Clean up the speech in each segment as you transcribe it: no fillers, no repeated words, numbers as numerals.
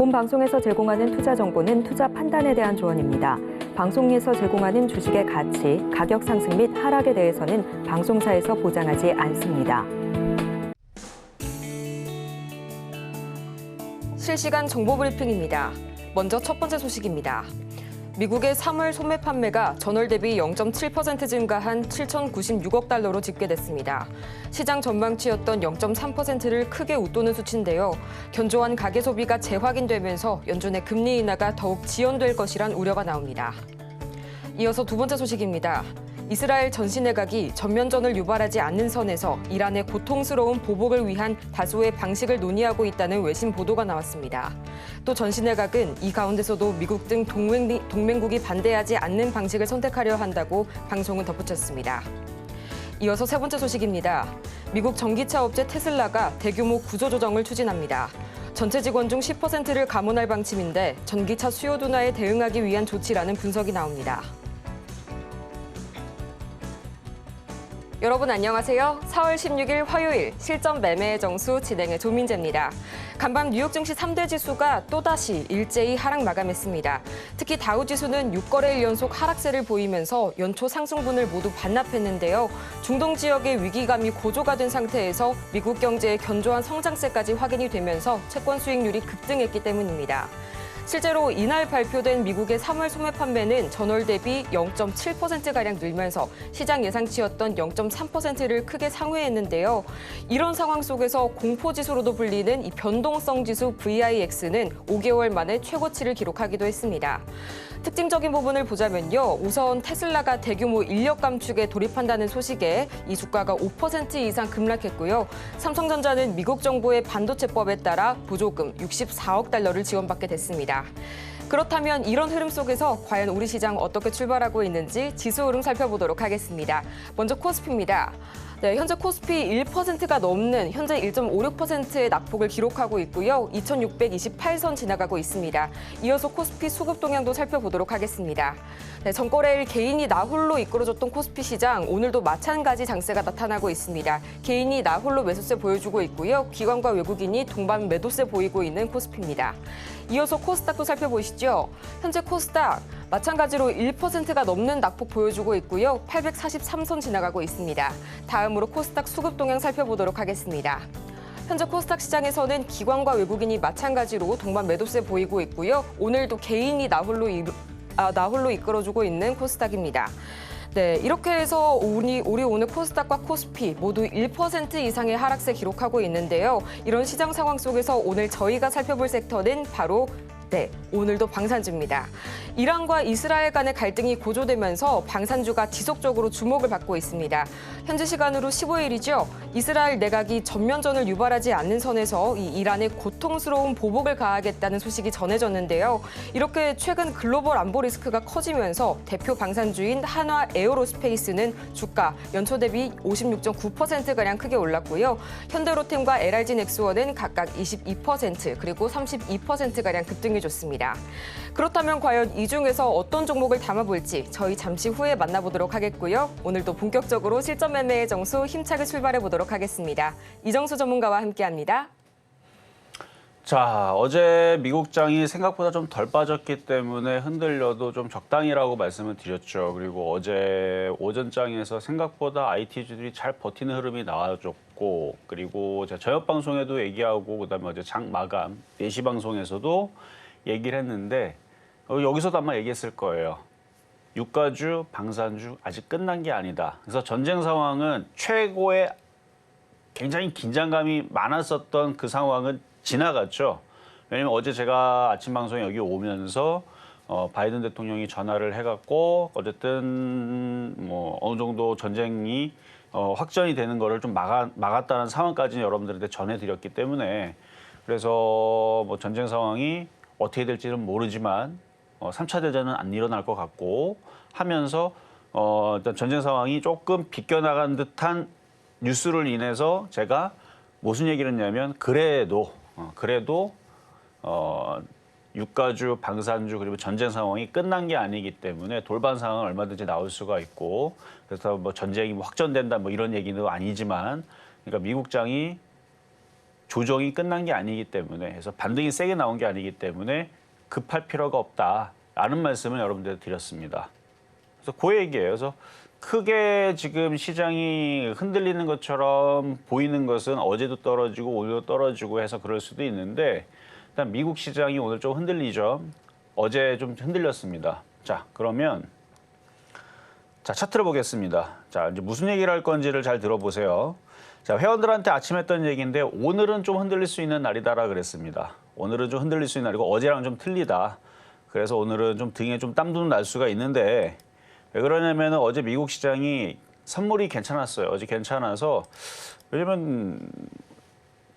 본 방송에서 제공하는 투자 정보는 투자 판단에 대한 조언입니다. 방송에서 제공하는 주식의 가치, 가격 상승 및 하락에 대해서는 방송사에서 보장하지 않습니다. 실시간 정보 브리핑입니다. 먼저 첫 번째 소식입니다. 미국의 3월 소매 판매가 전월 대비 0.7% 증가한 7,096억 달러로 집계됐습니다. 시장 전망치였던 0.3%를 크게 웃도는 수치인데요. 견조한 가계 소비가 재확인되면서 연준의 금리 인하가 더욱 지연될 것이란 우려가 나옵니다. 이어서 두 번째 소식입니다. 이스라엘 전시 내각이 전면전을 유발하지 않는 선에서 이란의 고통스러운 보복을 위한 다수의 방식을 논의하고 있다는 외신 보도가 나왔습니다. 또 전시 내각은 이 가운데서도 미국 등 동맹국이 반대하지 않는 방식을 선택하려 한다고 방송은 덧붙였습니다. 이어서 세 번째 소식입니다. 미국 전기차 업체 테슬라가 대규모 구조조정을 추진합니다. 전체 직원 중 10%를 감원할 방침인데 전기차 수요 둔화에 대응하기 위한 조치라는 분석이 나옵니다. 여러분 안녕하세요. 4월 16일 화요일 실전 매매의 정수 진행의 조민재입니다. 간밤 뉴욕 증시 3대 지수가 또다시 일제히 하락 마감했습니다. 특히 다우 지수는 6거래일 연속 하락세를 보이면서 연초 상승분을 모두 반납했는데요. 중동 지역의 위기감이 고조가 된 상태에서 미국 경제의 견조한 성장세까지 확인이 되면서 채권 수익률이 급등했기 때문입니다. 실제로 이날 발표된 미국의 3월 소매 판매는 전월 대비 0.7%가량 늘면서 시장 예상치였던 0.3%를 크게 상회했는데요. 이런 상황 속에서 공포지수로도 불리는 이 변동성 지수 VIX는 5개월 만에 최고치를 기록하기도 했습니다. 특징적인 부분을 보자면요. 우선 테슬라가 대규모 인력 감축에 돌입한다는 소식에 이 주가가 5% 이상 급락했고요. 삼성전자는 미국 정부의 반도체법에 따라 보조금 64억 달러를 지원받게 됐습니다. 그렇다면 이런 흐름 속에서 과연 우리 시장 어떻게 출발하고 있는지 지수 흐름 살펴보도록 하겠습니다. 먼저 코스피입니다. 네, 현재 코스피 1%가 넘는 현재 1.56%의 낙폭을 기록하고 있고요. 2,628선 지나가고 있습니다. 이어서 코스피 수급 동향도 살펴보도록 하겠습니다. 네, 전거래일 개인이 나홀로 이끌어줬던 코스피 시장, 오늘도 마찬가지 장세가 나타나고 있습니다. 개인이 나홀로 매수세 보여주고 있고요. 기관과 외국인이 동반 매도세 보이고 있는 코스피입니다. 이어서 코스닥도 살펴보시죠. 현재 코스닥 마찬가지로 1%가 넘는 낙폭 보여주고 있고요. 843선 지나가고 있습니다. 다음으로 코스닥 수급 동향 살펴보도록 하겠습니다. 현재 코스닥 시장에서는 기관과 외국인이 마찬가지로 동반 매도세 보이고 있고요. 오늘도 개인이 나홀로 이끌어주고 있는 코스닥입니다. 네, 이렇게 해서 우리 오늘 코스닥과 코스피 모두 1% 이상의 하락세 기록하고 있는데요. 이런 시장 상황 속에서 오늘 저희가 살펴볼 섹터는 바로 오늘도 방산주입니다. 이란과 이스라엘 간의 갈등이 고조되면서 방산주가 지속적으로 주목을 받고 있습니다. 현지 시간으로 15일이죠. 이스라엘 내각이 전면전을 유발하지 않는 선에서 이 이란에 고통스러운 보복을 가하겠다는 소식이 전해졌는데요. 이렇게 최근 글로벌 안보 리스크가 커지면서 대표 방산주인 한화 에어로스페이스는 주가 연초 대비 56.9%가량 크게 올랐고요. 현대로템과 LRG넥스원은 각각 22% 그리고 32%가량 급등해 줬습니다. 그렇다면 과연 이 중에서 어떤 종목을 담아볼지 저희 잠시 후에 만나보도록 하겠고요. 오늘도 본격적으로 실전 매매의 정수 힘차게 출발해 보도록 하겠습니다. 이정수 전문가와 함께합니다. 자, 어제 미국장이 생각보다 좀 덜 빠졌기 때문에 흔들려도 좀 적당히라고 말씀을 드렸죠. 그리고 어제 오전장에서 생각보다 IT주들이 잘 버티는 흐름이 나와줬고, 그리고 제가 저녁 방송에도 얘기하고, 그다음에 어제 장 마감 4시 방송에서도 얘기를 했는데 여기서도 아마 얘기했을 거예요. 유가주, 방산주 아직 끝난 게 아니다. 그래서 전쟁 상황은 최고의 굉장히 긴장감이 많았었던 그 상황은 지나갔죠. 왜냐면 어제 제가 아침 방송에 여기 오면서 바이든 대통령이 전화를 해갖고 어쨌든 뭐 어느 정도 전쟁이 확전이 되는 거를 좀 막았다는 상황까지는 여러분들한테 전해드렸기 때문에 그래서 뭐 전쟁 상황이 어떻게 될지는 모르지만 3차 대전은 안 일어날 것 같고 하면서 일단 전쟁 상황이 조금 비껴나간 듯한 뉴스를 인해서 제가 무슨 얘기를 했냐면 그래도 유가주, 방산주 그리고 전쟁 상황이 끝난 게 아니기 때문에 돌발 상황은 얼마든지 나올 수가 있고 그래서 뭐 전쟁이 확전된다 뭐 이런 얘기는 아니지만 그러니까 미국장이 조정이 끝난 게 아니기 때문에 그래서 반등이 세게 나온 게 아니기 때문에 급할 필요가 없다라는 말씀을 여러분들한테 드렸습니다. 그래서 그 얘기예요. 그래서 크게 지금 시장이 흔들리는 것처럼 보이는 것은 어제도 떨어지고 오늘도 떨어지고 해서 그럴 수도 있는데 일단 미국 시장이 오늘 좀 흔들리죠. 어제 좀 흔들렸습니다. 자, 그러면 자, 차트를 보겠습니다. 자, 이제 무슨 얘기를 할 건지를 잘 들어보세요. 자, 회원들한테 아침 했던 얘기인데 오늘은 좀 흔들릴 수 있는 날이다라 그랬습니다. 오늘은 좀 흔들릴 수 있는 날이고 어제랑 좀 틀리다. 그래서 오늘은 좀 등에 좀 땀도 날 수가 있는데 왜 그러냐면 어제 미국 시장이 선물이 괜찮았어요. 어제 괜찮아서 왜냐면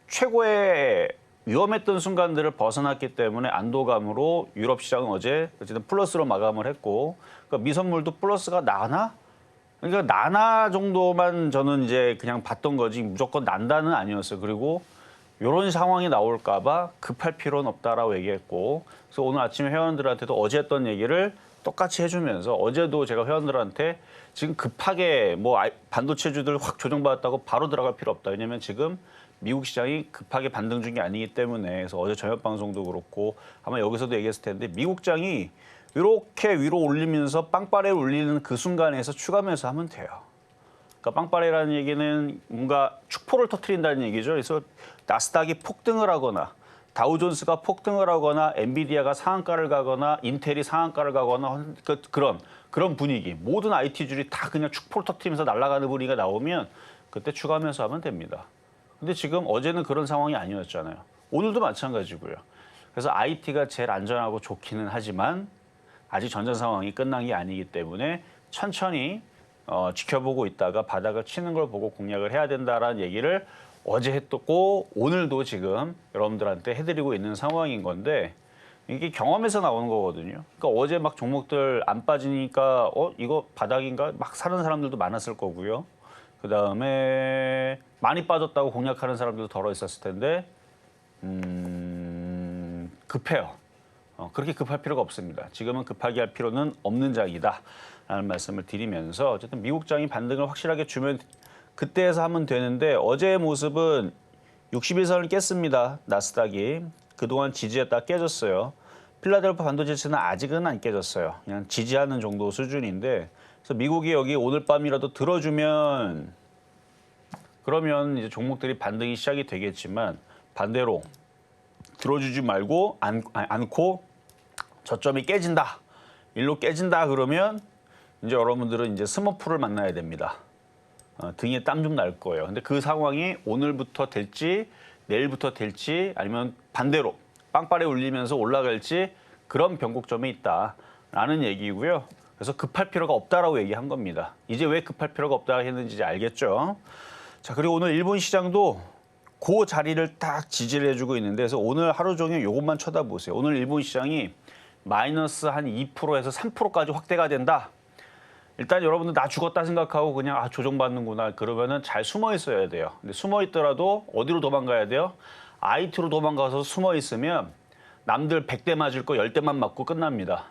최고의 위험했던 순간들을 벗어났기 때문에 안도감으로 유럽 시장은 어제 어쨌든 플러스로 마감을 했고 그러니까 미선물도 플러스가 나나? 그러니까 나나 정도만 저는 이제 그냥 봤던 거지 무조건 난다는 아니었어요. 그리고 이런 상황이 나올까 봐 급할 필요는 없다라고 얘기했고 그래서 오늘 아침에 회원들한테도 어제 했던 얘기를 똑같이 해주면서 어제도 제가 회원들한테 지금 급하게 뭐 반도체주들 확 조정받았다고 바로 들어갈 필요 없다. 왜냐면 지금 미국 시장이 급하게 반등 중이 아니기 때문에 그래서 어제 저녁 방송도 그렇고 아마 여기서도 얘기했을 텐데 미국 장이 이렇게 위로 올리면서 빵빠레를 올리는 그 순간에서 추가 매수하면 돼요. 그러니까 빵빠레라는 얘기는 뭔가 축포를 터뜨린다는 얘기죠. 그래서 나스닥이 폭등을 하거나 다우존스가 폭등을 하거나 엔비디아가 상한가를 가거나 인텔이 상한가를 가거나 그런 분위기. 모든 IT줄이 다 그냥 축포를 터뜨리면서 날아가는 분위기가 나오면 그때 추가 매수하면 됩니다. 근데 지금 어제는 그런 상황이 아니었잖아요. 오늘도 마찬가지고요. 그래서 IT가 제일 안전하고 좋기는 하지만 아직 전전 상황이 끝난 게 아니기 때문에 천천히 지켜보고 있다가 바닥을 치는 걸 보고 공략을 해야 된다라는 얘기를 어제 했고 오늘도 지금 여러분들한테 해드리고 있는 상황인 건데 이게 경험에서 나오는 거거든요. 그러니까 어제 막 종목들 안 빠지니까 이거 바닥인가 막 사는 사람들도 많았을 거고요. 그다음에 많이 빠졌다고 공략하는 사람들도 덜어 있었을 텐데 급해요. 그렇게 급할 필요가 없습니다. 지금은 급하게 할 필요는 없는 장이다라는 말씀을 드리면서 어쨌든 미국 장이 반등을 확실하게 주면 그때에서 하면 되는데 어제의 모습은 61선을 깼습니다. 나스닥이. 그동안 지지했다 깨졌어요. 필라델피아 반도체는 아직은 안 깨졌어요. 그냥 지지하는 정도 수준인데 그래서 미국이 여기 오늘 밤이라도 들어주면 그러면 이제 종목들이 반등이 시작이 되겠지만 반대로 들어주지 말고 않고 저점이 깨진다. 일로 깨진다 그러면 이제 여러분들은 이제 스머프를 만나야 됩니다. 등에 땀 좀 날 거예요. 근데 그 상황이 오늘부터 될지 내일부터 될지 아니면 반대로 빵빠레 울리면서 올라갈지 그런 변곡점이 있다라는 얘기고요. 그래서 급할 필요가 없다라고 얘기한 겁니다. 이제 왜 급할 필요가 없다 했는지 이제 알겠죠? 자, 그리고 오늘 일본 시장도 그 자리를 딱 지지를 해주고 있는데 그래서 오늘 하루 종일 이것만 쳐다보세요. 오늘 일본 시장이 마이너스 한 2%에서 3%까지 확대가 된다. 일단 여러분들 나 죽었다 생각하고 그냥 조정받는구나 그러면은 잘 숨어 있어야 돼요. 근데 숨어 있더라도 어디로 도망가야 돼요? IT로 도망가서 숨어 있으면 남들 100대 맞을 거 10대만 맞고 끝납니다.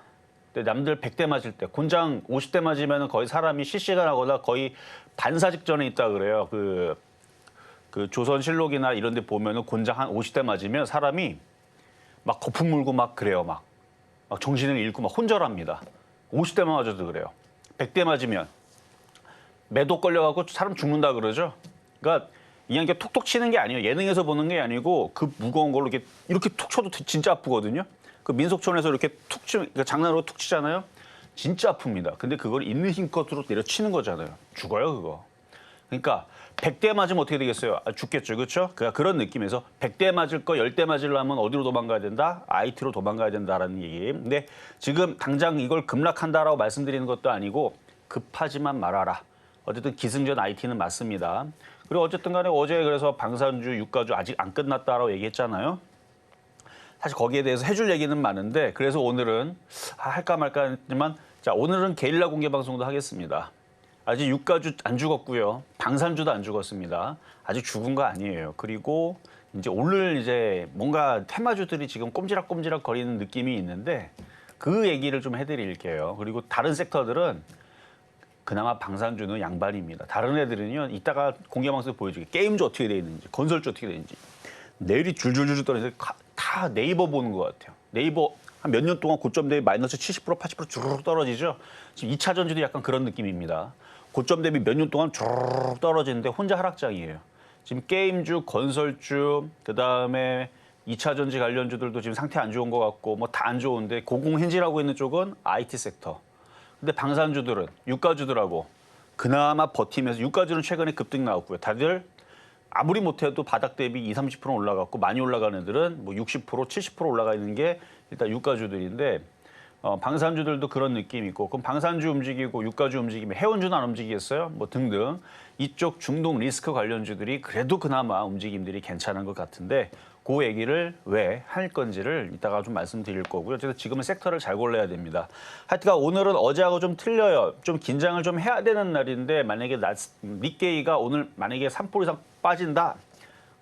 근데 남들 100대 맞을 때 곤장 50대 맞으면 거의 사람이 실시간 하거나 거의 반사 직전에 있다 그래요. 그 조선실록이나 이런 데 보면은 곤장 한 50대 맞으면 사람이 막 거품 물고 막 그래요. 막 정신을 잃고 막 혼절합니다. 50대만 맞아도 그래요. 100대 맞으면 매도 걸려갖고 사람 죽는다 그러죠. 그러니까 이게 톡톡 치는 게 아니에요. 예능에서 보는 게 아니고 그 무거운 걸로 이렇게 툭 쳐도 진짜 아프거든요. 그 민속촌에서 이렇게 툭 치면 장난으로 툭 치잖아요. 진짜 아픕니다. 근데 그걸 있는 힘껏으로 내려치는 거잖아요. 죽어요 그거. 그러니까 100대 맞으면 어떻게 되겠어요? 죽겠죠. 그렇죠? 그런 느낌에서 100대 맞을 거 10대 맞으려면 어디로 도망가야 된다? IT로 도망가야 된다라는 얘기. 근데 지금 당장 이걸 급락한다라고 말씀드리는 것도 아니고 급하지만 말아라. 어쨌든 기승전 IT는 맞습니다. 그리고 어쨌든 간에 어제 그래서 방산주, 유가주 아직 안 끝났다라고 얘기했잖아요. 사실 거기에 대해서 해줄 얘기는 많은데 그래서 오늘은 할까 말까 했지만 자, 오늘은 게릴라 공개 방송도 하겠습니다. 아직 유가주 안 죽었고요. 방산주도 안 죽었습니다. 아직 죽은 거 아니에요. 그리고 이제 오늘 이제 뭔가 테마주들이 지금 꼼지락꼼지락 거리는 느낌이 있는데 그 얘기를 좀 해드릴게요. 그리고 다른 섹터들은 그나마 방산주는 양반입니다. 다른 애들은요. 이따가 공개 방송에서 보여줄게요. 게임주 어떻게 돼 있는지, 건설주 어떻게 돼 있는지. 내일이 줄줄줄 떨어지는데 다 네이버 보는 것 같아요. 네이버 한 몇 년 동안 고점 대비 마이너스 70% 80% 주르륵 떨어지죠. 지금 2차 전지도 약간 그런 느낌입니다. 고점 대비 몇 년 동안 주르륵 떨어지는데 혼자 하락장이에요. 지금 게임주, 건설주, 그다음에 2차 전지 관련주들도 지금 상태 안 좋은 것 같고 뭐 다 안 좋은데 고공행진하고 있는 쪽은 IT 섹터. 근데 방산주들은 유가주들하고 그나마 버티면서 유가주는 최근에 급등 나왔고요. 다들 아무리 못해도 바닥 대비 20, 30% 올라갔고 많이 올라가는 애들은 뭐 60%, 70% 올라가 있는 게 일단 유가주들인데 방산주들도 그런 느낌이 있고 그럼 방산주 움직이고 유가주 움직이면 해운주는 안 움직이겠어요? 뭐 등등 이쪽 중동 리스크 관련주들이 그래도 그나마 움직임들이 괜찮은 것 같은데 그 얘기를 왜 할 건지를 이따가 좀 말씀드릴 거고요. 그래서 지금은 섹터를 잘 골라야 됩니다. 하여튼 오늘은 어제하고 좀 틀려요. 좀 긴장을 좀 해야 되는 날인데 만약에 니케이가 오늘 만약에 3% 이상 빠진다.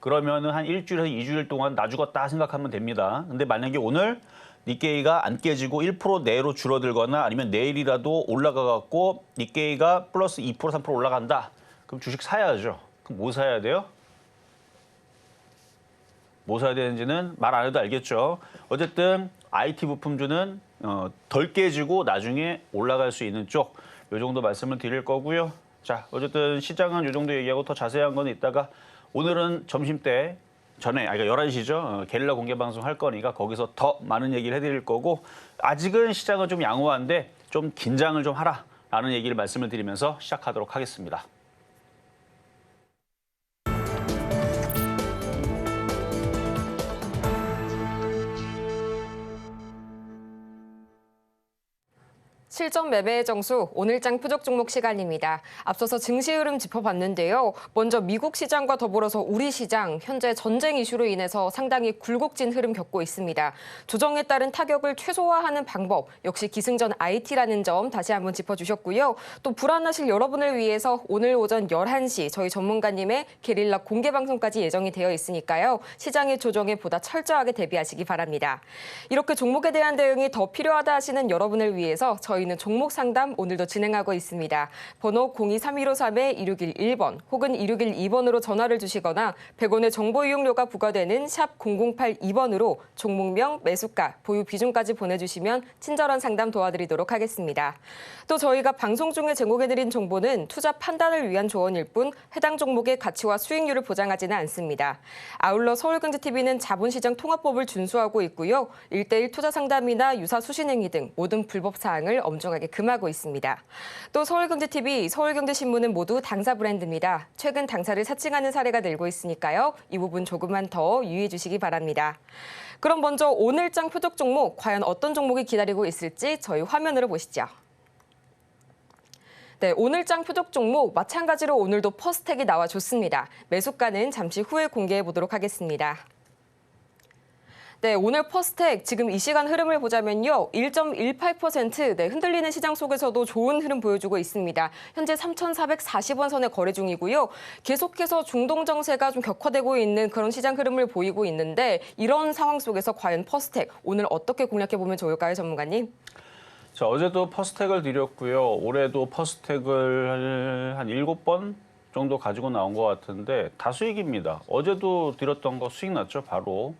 그러면은 한 일주일에서 2주일 동안 나 죽었다 생각하면 됩니다. 근데 만약에 오늘 니케이가 안 깨지고 1% 내로 줄어들거나 아니면 내일이라도 올라가 갖고 니케이가 플러스 2% 3% 올라간다. 그럼 주식 사야죠. 그럼 뭐 사야 돼요? 뭐 사야 되는지는 말 안 해도 알겠죠. 어쨌든 IT 부품주는 덜 깨지고 나중에 올라갈 수 있는 쪽 이 정도 말씀을 드릴 거고요. 자, 어쨌든 시장은 이 정도 얘기하고 더 자세한 건 이따가 오늘은 점심때 전에, 그러니까 11시죠. 게릴라 공개 방송 할 거니까 거기서 더 많은 얘기를 해드릴 거고 아직은 시장은 좀 양호한데 좀 긴장을 좀 하라라는 얘기를 말씀을 드리면서 시작하도록 하겠습니다. 실전 매매의 정수, 오늘장 표적 종목 시간입니다. 앞서서 증시 흐름 짚어봤는데요. 먼저 미국 시장과 더불어서 우리 시장, 현재 전쟁 이슈로 인해서 상당히 굴곡진 흐름 겪고 있습니다. 조정에 따른 타격을 최소화하는 방법, 역시 기승전 IT라는 점 다시 한번 짚어주셨고요. 또 불안하실 여러분을 위해서 오늘 오전 11시 저희 전문가님의 게릴라 공개 방송까지 예정이 되어 있으니까요. 시장의 조정에 보다 철저하게 대비하시기 바랍니다. 이렇게 종목에 대한 대응이 더 필요하다 하시는 여러분을 위해서 저희는 종목 상담 오늘도 진행하고 있습니다. 번호 023153-2611번 혹은 2612번으로 전화를 주시거나 100원의 정보 이용료가 부과되는 샵 0082번으로 종목명, 매수가, 보유 비중까지 보내주시면 친절한 상담 도와드리도록 하겠습니다. 또 저희가 방송 중에 제공해드린 정보는 투자 판단을 위한 조언일 뿐 해당 종목의 가치와 수익률을 보장하지는 않습니다. 아울러 서울경제TV는 자본시장 통합법을 준수하고 있고요. 1:1 투자 상담이나 유사 수신행위 등 모든 불법 사항을 엄중하게 금하고 있습니다. 또 서울경제TV, 서울경제신문은 모두 당사 브랜드입니다. 최근 당사를 사칭하는 사례가 늘고 있으니까요. 이 부분 조금만 더 유의해 주시기 바랍니다. 그럼 먼저 오늘장 표적 종목, 과연 어떤 종목이 기다리고 있을지 저희 화면으로 보시죠. 네, 오늘장 표적 종목 마찬가지로 오늘도 퍼스텍이 나와줬습니다. 매수가는 잠시 후에 공개해 보도록 하겠습니다. 네, 오늘 퍼스텍 지금 이 시간 흐름을 보자면요. 1.18% 흔들리는 시장 속에서도 좋은 흐름 보여주고 있습니다. 현재 3,440원 선에 거래 중이고요. 계속해서 중동 정세가 좀 격화되고 있는 그런 시장 흐름을 보이고 있는데 이런 상황 속에서 과연 퍼스텍 오늘 어떻게 공략해 보면 좋을까요, 전문가님? 자, 어제도 퍼스텍을 드렸고요. 올해도 퍼스텍을 한 7번 정도 가지고 나온 것 같은데 다 수익입니다. 어제도 드렸던 거 수익 났죠, 바로.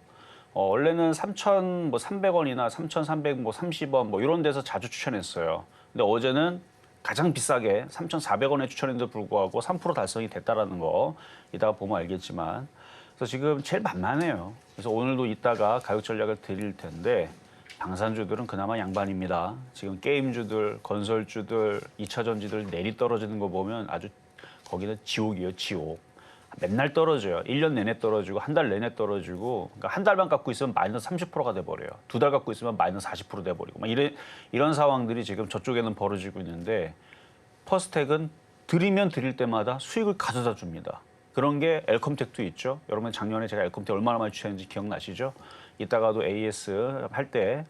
원래는 3,300원이나 3,330원 뭐 이런 데서 자주 추천했어요. 근데 어제는 가장 비싸게 3,400원에 추천했는데도 불구하고 3% 달성이 됐다라는 거 이따가 보면 알겠지만 그래서 지금 제일 만만해요. 그래서 오늘도 이따가 가격 전략을 드릴 텐데 방산주들은 그나마 양반입니다. 지금 게임주들, 건설주들, 2차 전지들 내리 떨어지는 거 보면 아주 거기는 지옥이에요, 지옥. 맨날 떨어져요. 1년 내내 떨어지고 한 달 내내 떨어지고 그러니까 한 달만 갖고 있으면 마이너스 30%가 돼버려요. 2달 갖고 있으면 마이너스 40% 돼버리고 막 이런 상황들이 지금 저쪽에는 벌어지고 있는데 퍼스텍은 드리면 드릴 때마다 수익을 가져다 줍니다. 그런 게 엘컴텍도 있죠. 여러분 작년에 제가 엘컴텍 얼마나 많이 추천했는지 기억나시죠? 이따가도 AS 할 때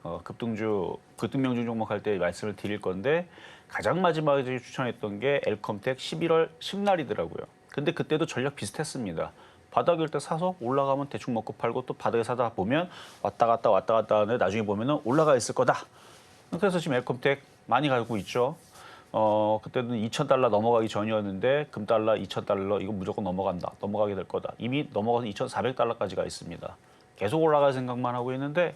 급등명중 종목 할 때 말씀을 드릴 건데 가장 마지막에 추천했던 게 엘컴텍 11월 10날이더라고요. 근데 그때도 전략 비슷했습니다. 바닥일 때 사서 올라가면 대충 먹고 팔고 또 바닥에 사다 보면 왔다 갔다 하는데 나중에 보면은 올라가 있을 거다. 그래서 지금 엘컴텍 많이 가고 있죠. 그때는 2,000달러 넘어가기 전이었는데 금달러 2,000달러 이거 무조건 넘어간다. 넘어가게 될 거다. 이미 넘어가서 2,400달러까지 가 있습니다. 계속 올라갈 생각만 하고 있는데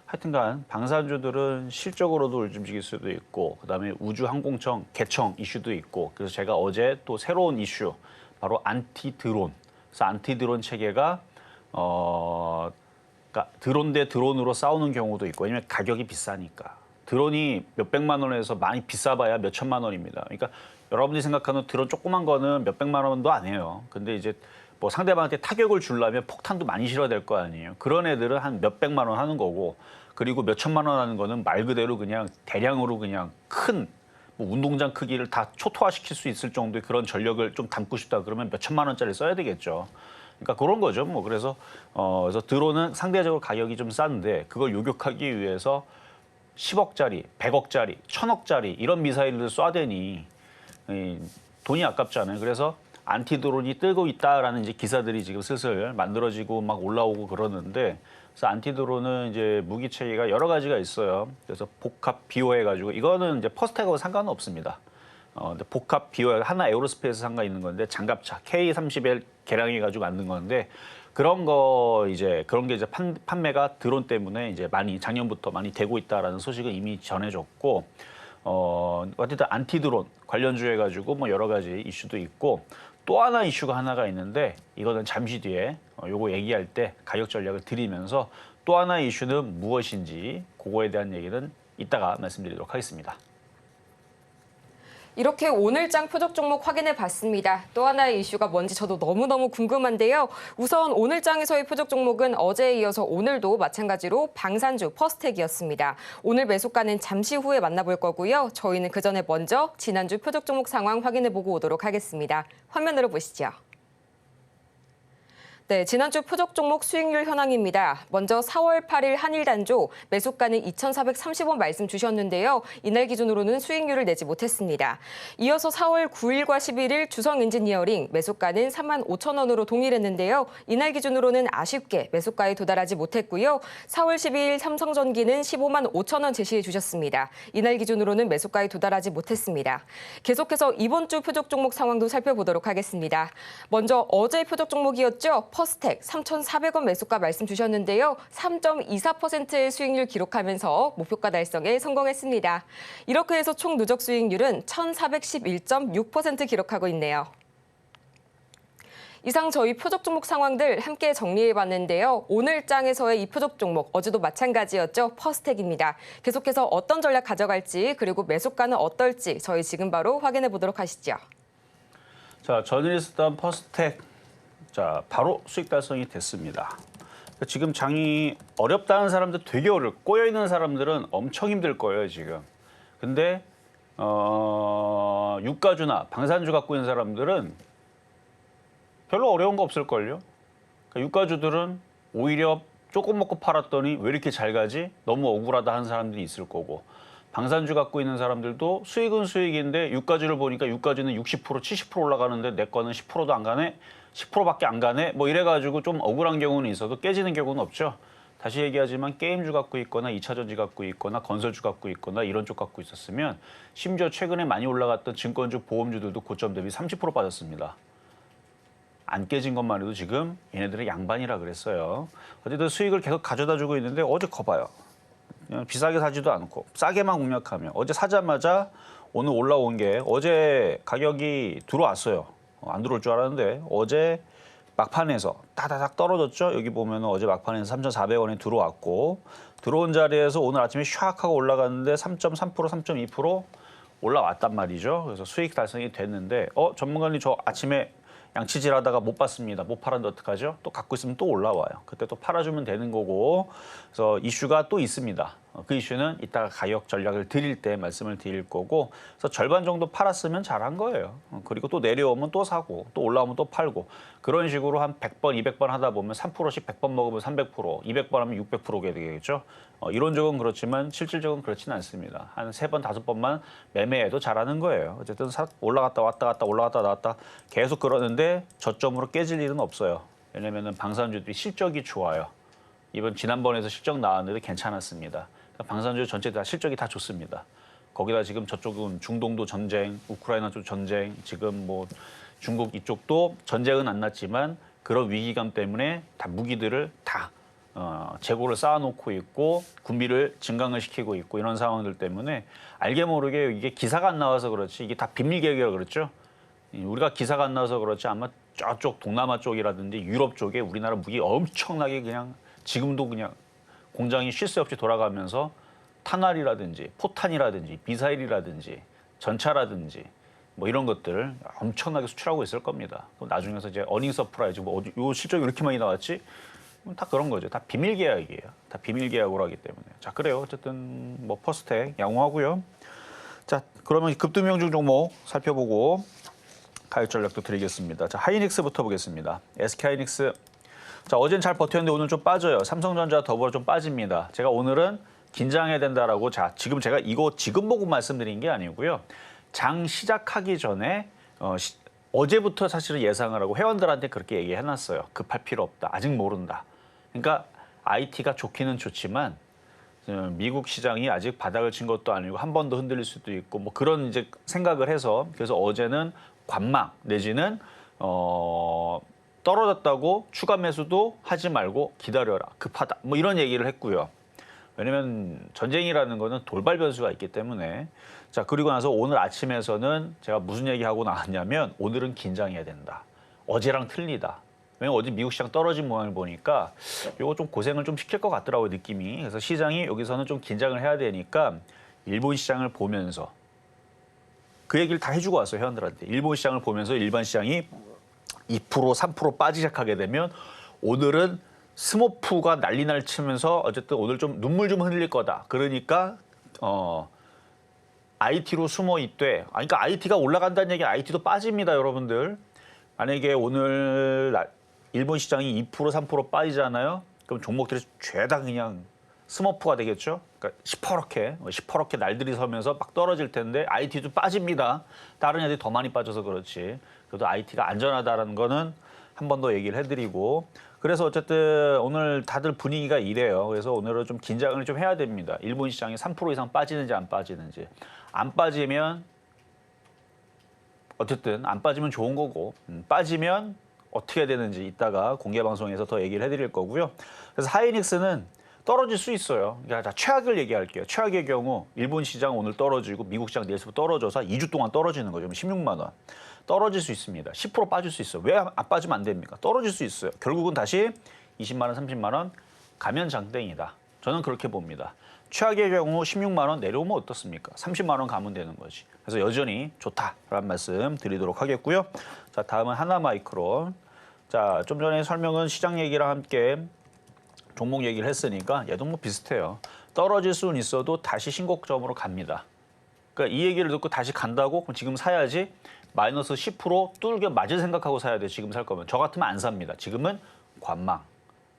하여튼간 방산주들은 실적으로도 움직일 수도 있고 그다음에 우주항공청 개청 이슈도 있고 그래서 제가 어제 또 새로운 이슈 바로 안티 드론. 그래서 안티 드론 체계가 그러니까 드론 대 드론으로 싸우는 경우도 있고 왜냐면 가격이 비싸니까. 드론이 몇백만 원에서 많이 비싸봐야 몇천만 원입니다. 그러니까 여러분들이 생각하는 드론 조그만 거는 몇백만 원도 안 해요. 근데 이제 뭐 상대방한테 타격을 주려면 폭탄도 많이 실어야 될 거 아니에요. 그런 애들은 한 몇백만 원 하는 거고 그리고 몇천만 원 하는 거는 말 그대로 그냥 대량으로 그냥 큰 뭐 운동장 크기를 다 초토화시킬 수 있을 정도의 그런 전력을 좀 담고 싶다 그러면 몇천만 원짜리 써야 되겠죠. 그러니까 그런 거죠. 뭐 그래서 그래서 드론은 상대적으로 가격이 좀 싼데 그걸 요격하기 위해서 10억짜리, 100억짜리, 1000억짜리 이런 미사일을 쏴대니 돈이 아깝잖아요. 그래서 안티드론이 뜨고 있다라는 이제 기사들이 지금 슬슬 만들어지고 막 올라오고 그러는데 그래서 안티드론은 이제 무기 체계가 여러 가지가 있어요. 그래서 복합 비호해가지고 이거는 이제 퍼스텍하고 상관은 없습니다. 근데 복합 비호 하나 에어로스페이스 상관 있는 건데 장갑차 K-30L 개량해가지고 만든 건데 그런 거 이제 그런 게 이제 판매가 드론 때문에 이제 많이 작년부터 많이 되고 있다라는 소식을 이미 전해줬고 어쨌든 안티드론 관련주 해가지고 뭐 여러 가지 이슈도 있고 또 하나 이슈가 하나가 있는데 이거는 잠시 뒤에 요거 얘기할 때 가격 전략을 드리면서 또 하나의 이슈는 무엇인지 그거에 대한 얘기는 이따가 말씀드리도록 하겠습니다. 이렇게 오늘장 표적 종목 확인해 봤습니다. 또 하나의 이슈가 뭔지 저도 너무너무 궁금한데요. 우선 오늘장에서의 표적 종목은 어제에 이어서 오늘도 마찬가지로 방산주 퍼스텍이었습니다. 오늘 매수가는 잠시 후에 만나볼 거고요. 저희는 그 전에 먼저 지난주 표적 종목 상황 확인해 보고 오도록 하겠습니다. 화면으로 보시죠. 네, 지난주 표적 종목 수익률 현황입니다. 먼저 4월 8일 한일단조 매수가는 2,430원 말씀 주셨는데요. 이날 기준으로는 수익률을 내지 못했습니다. 이어서 4월 9일과 11일 주성엔지니어링 매수가는 35,000원으로 동일했는데요. 이날 기준으로는 아쉽게 매수가에 도달하지 못했고요. 4월 12일 삼성전기는 15만 5천원 제시해 주셨습니다. 이날 기준으로는 매수가에 도달하지 못했습니다. 계속해서 이번 주 표적 종목 상황도 살펴보도록 하겠습니다. 먼저 어제 표적 종목이었죠. 퍼스텍 3,400원 매수가 말씀 주셨는데요. 3.24%의 수익률 기록하면서 목표가 달성에 성공했습니다. 이렇게 해서 총 누적 수익률은 1,411.6% 기록하고 있네요. 이상 저희 표적 종목 상황들 함께 정리해봤는데요. 오늘 장에서의 이 표적 종목 어제도 마찬가지였죠. 퍼스텍입니다. 계속해서 어떤 전략 가져갈지 그리고 매수가는 어떨지 저희 지금 바로 확인해 보도록 하시죠. 자, 전일 있었던 퍼스텍 자, 바로 수익 달성이 됐습니다. 지금 장이 어렵다는 사람들 되게 어렵고 꼬여있는 사람들은 엄청 힘들 거예요, 지금. 근데 유가주나 방산주 갖고 있는 사람들은 별로 어려운 거 없을걸요. 그러니까 유가주들은 오히려 조금 먹고 팔았더니 왜 이렇게 잘 가지? 너무 억울하다 하는 사람들이 있을 거고 방산주 갖고 있는 사람들도 수익은 수익인데 유가주를 보니까 유가주는 60%, 70% 올라가는데 내 거는 10%도 안 가네? 10%밖에 안 가네? 뭐 이래가지고 좀 억울한 경우는 있어도 깨지는 경우는 없죠. 다시 얘기하지만 게임주 갖고 있거나 2차전지 갖고 있거나 건설주 갖고 있거나 이런 쪽 갖고 있었으면 심지어 최근에 많이 올라갔던 증권주, 보험주들도 고점 대비 30% 빠졌습니다. 안 깨진 것만 해도 지금 얘네들의 양반이라 그랬어요. 어쨌든 수익을 계속 가져다 주고 있는데 어제 거봐요. 그냥 비싸게 사지도 않고 싸게만 공략하며 어제 사자마자 오늘 올라온 게 어제 가격이 들어왔어요. 안 들어올 줄 알았는데 어제 막판에서 따다닥 떨어졌죠. 여기 보면 어제 막판에서 3,400원에 들어왔고 들어온 자리에서 오늘 아침에 샥 하고 올라갔는데 3.3%, 3.2% 올라왔단 말이죠. 그래서 수익 달성이 됐는데 전문가님 저 아침에 양치질 하다가 못 봤습니다. 못 팔았는데 어떡하죠? 또 갖고 있으면 또 올라와요. 그때 또 팔아주면 되는 거고. 그래서 이슈가 또 있습니다. 그 이슈는 이따가 가격 전략을 드릴 때 말씀을 드릴 거고. 그래서 절반 정도 팔았으면 잘한 거예요. 그리고 또 내려오면 또 사고, 또 올라오면 또 팔고. 그런 식으로 한 100번, 200번 하다 보면 3%씩 100번 먹으면 300%, 200번 하면 600%게 되겠죠. 이론적은 그렇지만 실질적은 그렇지는 않습니다. 한 3번, 5번만 매매해도 잘하는 거예요. 어쨌든 올라갔다 왔다 갔다 올라갔다 나왔다 계속 그러는데 저점으로 깨질 일은 없어요. 왜냐하면 방산주들이 실적이 좋아요. 이번 지난번에서 실적 나왔는데 괜찮았습니다. 방산주 전체 다 실적이 다 좋습니다. 거기다 지금 저쪽은 중동도 전쟁, 우크라이나 쪽 전쟁, 지금 뭐 중국 이쪽도 전쟁은 안 났지만 그런 위기감 때문에 다 무기들을 다 재고를 쌓아놓고 있고 군비를 증강을 시키고 있고 이런 상황들 때문에 알게 모르게 이게 기사가 안 나와서 그렇지 이게 다 비밀 계획이라고 그랬죠. 우리가 기사가 안 나와서 그렇지 아마 저쪽 동남아 쪽이라든지 유럽 쪽에 우리나라 무기 엄청나게 그냥 지금도 그냥 공장이 쉴 새 없이 돌아가면서 탄알이라든지 포탄이라든지 미사일이라든지 전차라든지 뭐 이런 것들을 엄청나게 수출하고 있을 겁니다. 또 나중에서 이제 어닝 서프라이즈 뭐 요 실적이 이렇게 많이 나왔지? 다 그런 거죠. 다 비밀 계약이에요. 다 비밀 계약으로 하기 때문에. 자, 그래요. 어쨌든 뭐 퍼스텍 양호하고요. 자, 그러면 급등명중 종목 살펴보고 가격 전략도 드리겠습니다. 자, 하이닉스부터 보겠습니다. SK 하이닉스. 자, 어젠 잘 버텼는데 오늘 좀 빠져요. 삼성전자 더불어 좀 빠집니다. 제가 오늘은 긴장해야 된다라고 자, 지금 제가 이거 지금 보고 말씀드린 게 아니고요. 장 시작하기 전에 어제부터 사실은 예상을 하고 회원들한테 그렇게 얘기해놨어요. 급할 필요 없다. 아직 모른다. 그러니까 IT가 좋기는 좋지만 미국 시장이 아직 바닥을 친 것도 아니고 한 번 더 흔들릴 수도 있고 뭐 그런 이제 생각을 해서 그래서 어제는 관망 내지는 떨어졌다고 추가 매수도 하지 말고 기다려라. 급하다. 뭐 이런 얘기를 했고요. 왜냐면 전쟁이라는 거는 돌발 변수가 있기 때문에 자 그리고 나서 오늘 아침에서는 제가 무슨 얘기하고 나왔냐면 오늘은 긴장해야 된다. 어제랑 틀리다. 왜냐면 어제 미국 시장 떨어진 모양을 보니까 이거 좀 고생을 좀 시킬 것 같더라고요 느낌이. 그래서 시장이 여기서는 좀 긴장을 해야 되니까 일본 시장을 보면서 그 얘기를 다 해주고 왔어요 회원들한테. 일본 시장을 보면서 일반 시장이 2% 3% 빠지기 시작하게 되면 오늘은 스모프가 난리날 치면서 어쨌든 오늘 좀 눈물 좀 흘릴 거다. 그러니까 IT로 숨어 있되, 그러니까 IT가 올라간다는 얘기 IT도 빠집니다, 여러분들. 만약에 오늘 일본 시장이 2% 3% 빠지잖아요. 그럼 종목들이 죄다 그냥 스머프가 되겠죠. 그러니까 시퍼렇게 날들이 서면서 막 떨어질 텐데 IT도 빠집니다. 다른 애들이 더 많이 빠져서 그렇지. 그래도 IT가 안전하다는 거는 한 번 더 얘기를 해드리고. 그래서 어쨌든 오늘 다들 분위기가 이래요. 그래서 오늘은 좀 긴장을 좀 해야 됩니다. 일본 시장이 3% 이상 빠지는지 안 빠지는지. 안 빠지면 어쨌든 안 빠지면 좋은 거고 빠지면 어떻게 해야 되는지 이따가 공개 방송에서 더 얘기를 해드릴 거고요. 그래서 하이닉스는 떨어질 수 있어요. 그러니까 최악을 얘기할게요. 최악의 경우 일본 시장 오늘 떨어지고 미국 시장 내일부터 떨어져서 2주 동안 떨어지는 거죠. 16만 원. 떨어질 수 있습니다. 10% 빠질 수 있어요. 왜 안 빠지면 안 됩니까? 떨어질 수 있어요. 결국은 다시 20만 원, 30만 원 가면 장땡이다. 저는 그렇게 봅니다. 최악의 경우 16만 원 내려오면 어떻습니까? 30만 원 가면 되는 거지. 그래서 여전히 좋다라는 말씀 드리도록 하겠고요. 자, 다음은 하나마이크론. 자, 좀 전에 설명은 시장 얘기랑 함께 종목 얘기를 했으니까 얘도 뭐 비슷해요. 떨어질 수는 있어도 다시 신고점으로 갑니다. 그러니까 이 얘기를 듣고 다시 간다고? 그럼 지금 사야지. 마이너스 10% 뚫겨 맞을 생각하고 사야 돼. 지금 살 거면. 저 같으면 안 삽니다. 지금은 관망.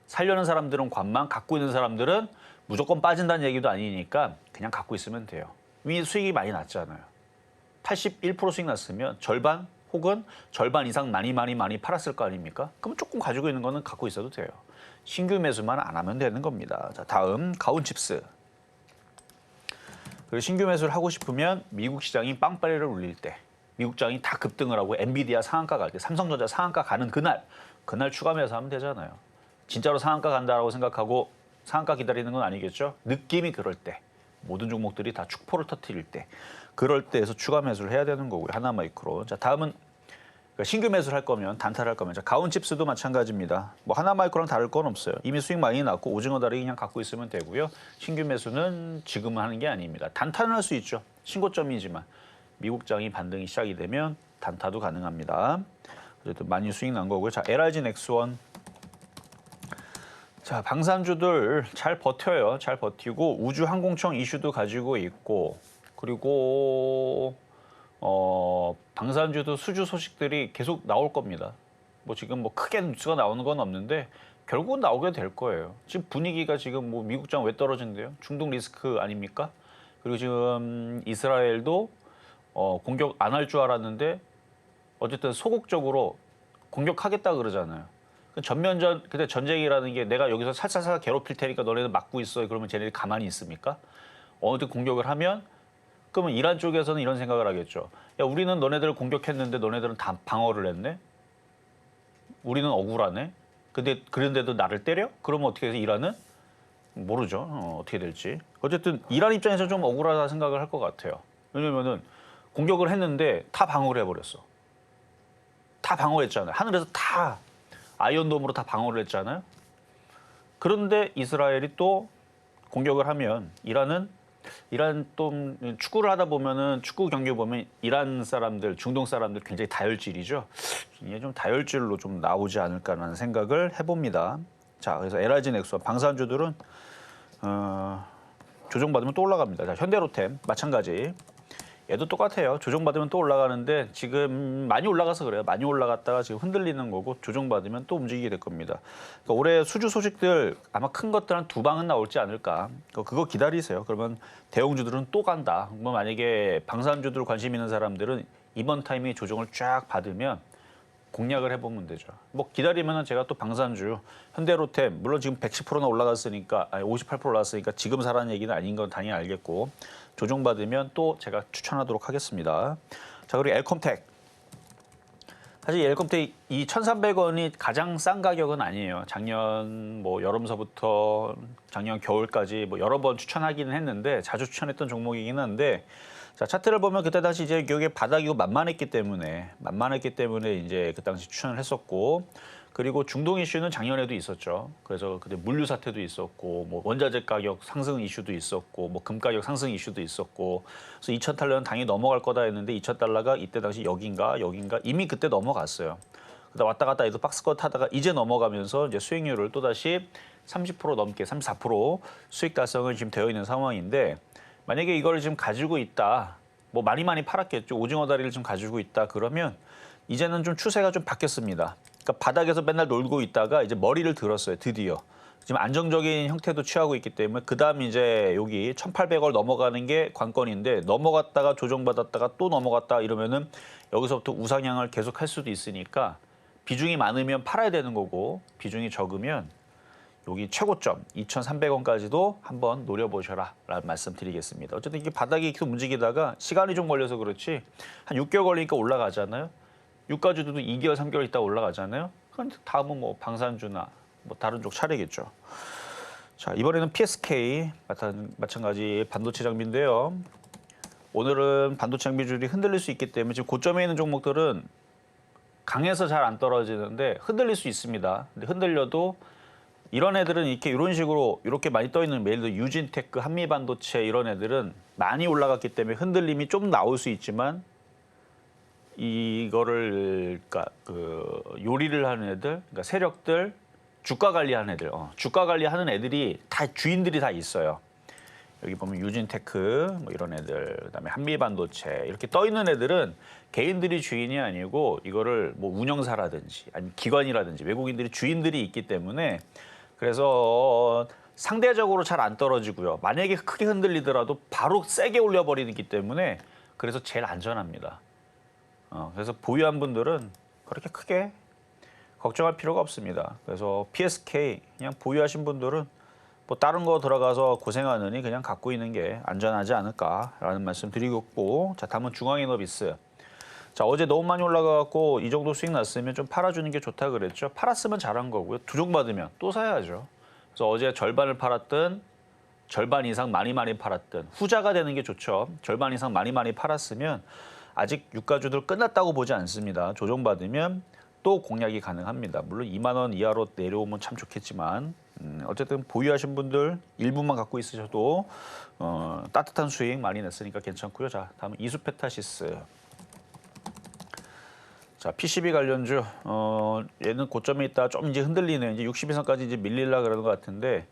살려는 사람들은 관망, 갖고 있는 사람들은 무조건 빠진다는 얘기도 아니니까 그냥 갖고 있으면 돼요. 위 수익이 많이 났잖아요. 81% 수익 났으면 절반 혹은 절반 이상 많이 팔았을 거 아닙니까? 그럼 조금 가지고 있는 거는 갖고 있어도 돼요. 신규 매수만 안 하면 되는 겁니다. 자, 다음 가온칩스. 그리고 신규 매수를 하고 싶으면 미국 시장이 빵빠레를 울릴 때, 미국 시장이 다 급등을 하고 엔비디아 상한가 갈 때, 삼성전자 상한가 가는 그날 추가 매수하면 되잖아요. 진짜로 상한가 간다라고 생각하고 상한가 기다리는 건 아니겠죠? 느낌이 그럴 때, 모든 종목들이 다 축포를 터뜨릴 때, 그럴 때에서 추가 매수를 해야 되는 거고요. 하나마이크론. 자, 다음은 신규 매수를 할 거면, 단타를 할 거면, 자, 가온칩스도 마찬가지입니다. 뭐 하나마이크로랑 다를 건 없어요. 이미 수익 많이 났고 오징어 다리 그냥 갖고 있으면 되고요. 신규 매수는 지금은 하는 게 아닙니다. 단타는 할 수 있죠. 신고점이지만 미국장이 반등이 시작이 되면 단타도 가능합니다. 어쨌든 많이 수익 난 거고요. 자, LIG 넥스원. 자, 방산주들 잘 버텨요. 잘 버티고 우주 항공청 이슈도 가지고 있고 그리고 방산주도 수주 소식들이 계속 나올 겁니다. 뭐 지금 뭐 크게 뉴스가 나오는 건 없는데 결국은 나오게 될 거예요. 지금 분위기가 지금 뭐 미국장 왜 떨어진대요? 중동 리스크 아닙니까? 그리고 지금 이스라엘도 공격 안 할 줄 알았는데 어쨌든 소극적으로 공격하겠다 그러잖아요. 전면전 근데 전쟁이라는 게 내가 여기서 살살살 괴롭힐 테니까 너네들 막고 있어. 그러면 쟤네들이 가만히 있습니까? 어느 공격을 하면 그러면 이란 쪽에서는 이런 생각을 하겠죠. 야, 우리는 너네들을 공격했는데 너네들은 다 방어를 했네. 우리는 억울하네. 근데 그런데도 나를 때려? 그러면 어떻게 해서 이란은? 모르죠. 어떻게 될지. 어쨌든 이란 입장에서 좀 억울하다 생각을 할 것 같아요. 왜냐면은 공격을 했는데 다 방어를 해버렸어. 다 방어했잖아요. 하늘에서 다 아이언돔으로 다 방어를 했잖아요. 그런데 이스라엘이 또 공격을 하면 이란 또 축구를 하다 보면은 축구 경기 보면 이란 사람들, 중동 사람들 굉장히 다혈질이죠. 이게 좀 다혈질로 좀 나오지 않을까라는 생각을 해봅니다. 자, 그래서 LIG 넥스원 방산주들은 조정받으면 또 올라갑니다. 자, 현대로템 마찬가지. 얘도 똑같아요. 조정받으면 또 올라가는데 지금 많이 올라가서 그래요. 많이 올라갔다가 지금 흔들리는 거고 조정받으면 또 움직이게 될 겁니다. 그러니까 올해 수주 소식들 아마 큰 것들 한 2방은 나올지 않을까. 그거 기다리세요. 그러면 대형주들은 또 간다. 뭐 만약에 방산주들 관심 있는 사람들은 이번 타이밍에 조정을 쫙 받으면 공략을 해보면 되죠. 뭐 기다리면은 제가 또 방산주, 현대로템 물론 지금 110%나 올라갔으니까 58% 올랐으니까 지금 사라는 얘기는 아닌 건 당연히 알겠고 조정받으면 또 제가 추천하도록 하겠습니다. 자, 그리고 엘컴텍. 사실 엘컴텍 이 1,300원이 가장 싼 가격은 아니에요. 작년 뭐 여름서부터 작년 겨울까지 뭐 여러 번 추천하기는 했는데 자주 추천했던 종목이긴 한데 자, 차트를 보면 그때 당시 이제 여기 바닥이고 만만했기 때문에 이제 그 당시 추천을 했었고 그리고 중동 이슈는 작년에도 있었죠. 그래서 그때 물류 사태도 있었고 뭐 원자재 가격 상승 이슈도 있었고 뭐 금 가격 상승 이슈도 있었고 그래서 2,000달러는 당연히 넘어갈 거다 했는데 2,000달러가 이때 당시 여긴가 이미 그때 넘어갔어요. 그다 왔다 갔다 해도 박스권 하다가 이제 넘어가면서 이제 수익률을 또다시 30% 넘게 34% 수익 달성을 지금 되어 있는 상황인데 만약에 이걸 지금 가지고 있다, 뭐 많이 팔았겠죠. 오징어 다리를 좀 가지고 있다 그러면 이제는 좀 추세가 좀 바뀌었습니다. 그러니까 바닥에서 맨날 놀고 있다가 이제 머리를 들었어요. 드디어. 지금 안정적인 형태도 취하고 있기 때문에 그다음 이제 여기 1,800원 넘어가는 게 관건인데 넘어갔다가 조정받았다가 또 넘어갔다 이러면은 여기서부터 우상향을 계속 할 수도 있으니까 비중이 많으면 팔아야 되는 거고 비중이 적으면 여기 최고점 2,300원까지도 한번 노려보셔라 라는 말씀 드리겠습니다. 어쨌든 이게 바닥이 계속 움직이다가 시간이 좀 걸려서 그렇지 한 6개월 걸리니까 올라가잖아요. 유가주도 2개월, 3개월 있다 올라가잖아요. 그럼 다음은 뭐 방산주나 뭐 다른 쪽 차례겠죠. 자, 이번에는 PSK 마찬가지 반도체 장비인데요. 오늘은 반도체 장비줄이 흔들릴 수 있기 때문에 지금 고점에 있는 종목들은 강해서 잘 안 떨어지는데 흔들릴 수 있습니다. 근데 흔들려도 이런 애들은 이런 식으로 이렇게 많이 떠 있는 예를 들어 유진테크, 한미반도체 이런 애들은 많이 올라갔기 때문에 흔들림이 좀 나올 수 있지만 이거를 그러니까 그 요리를 하는 애들, 그러니까 세력들, 주가 관리하는 애들, 주가 관리하는 애들이 다 주인들이 다 있어요. 여기 보면 유진테크 뭐 이런 애들, 그다음에 한미반도체 이렇게 떠 있는 애들은 개인들이 주인이 아니고 이거를 뭐 운영사라든지 아니면 기관이라든지 외국인들이 주인들이 있기 때문에 그래서 상대적으로 잘 안 떨어지고요. 만약에 크게 흔들리더라도 바로 세게 올려버리기 때문에 그래서 제일 안전합니다. 그래서 보유한 분들은 그렇게 크게 걱정할 필요가 없습니다. 그래서 PSK 그냥 보유하신 분들은 뭐 다른 거 들어가서 고생하느니 그냥 갖고 있는 게 안전하지 않을까라는 말씀 드리고 자, 다음은 중앙에너비스. 자, 어제 너무 많이 올라가갖고 이 정도 수익 났으면 좀 팔아주는 게 좋다 그랬죠. 팔았으면 잘한 거고요. 두종 받으면 또 사야죠. 그래서 어제 절반을 팔았든 절반 이상 많이 팔았든 후자가 되는 게 좋죠. 절반 이상 많이 팔았으면 아직 유가주들 끝났다고 보지 않습니다. 조정받으면 또 공략이 가능합니다. 물론 2만 원 이하로 내려오면 참 좋겠지만 어쨌든 보유하신 분들 일부만 갖고 있으셔도 따뜻한 수익 많이 냈으니까 괜찮고요. 자, 다음은 이수페타시스. 자, PCB 관련주 얘는 고점에 있다 좀 이제 흔들리네. 이제 62선까지 이제 밀리려 그러는 것 같은데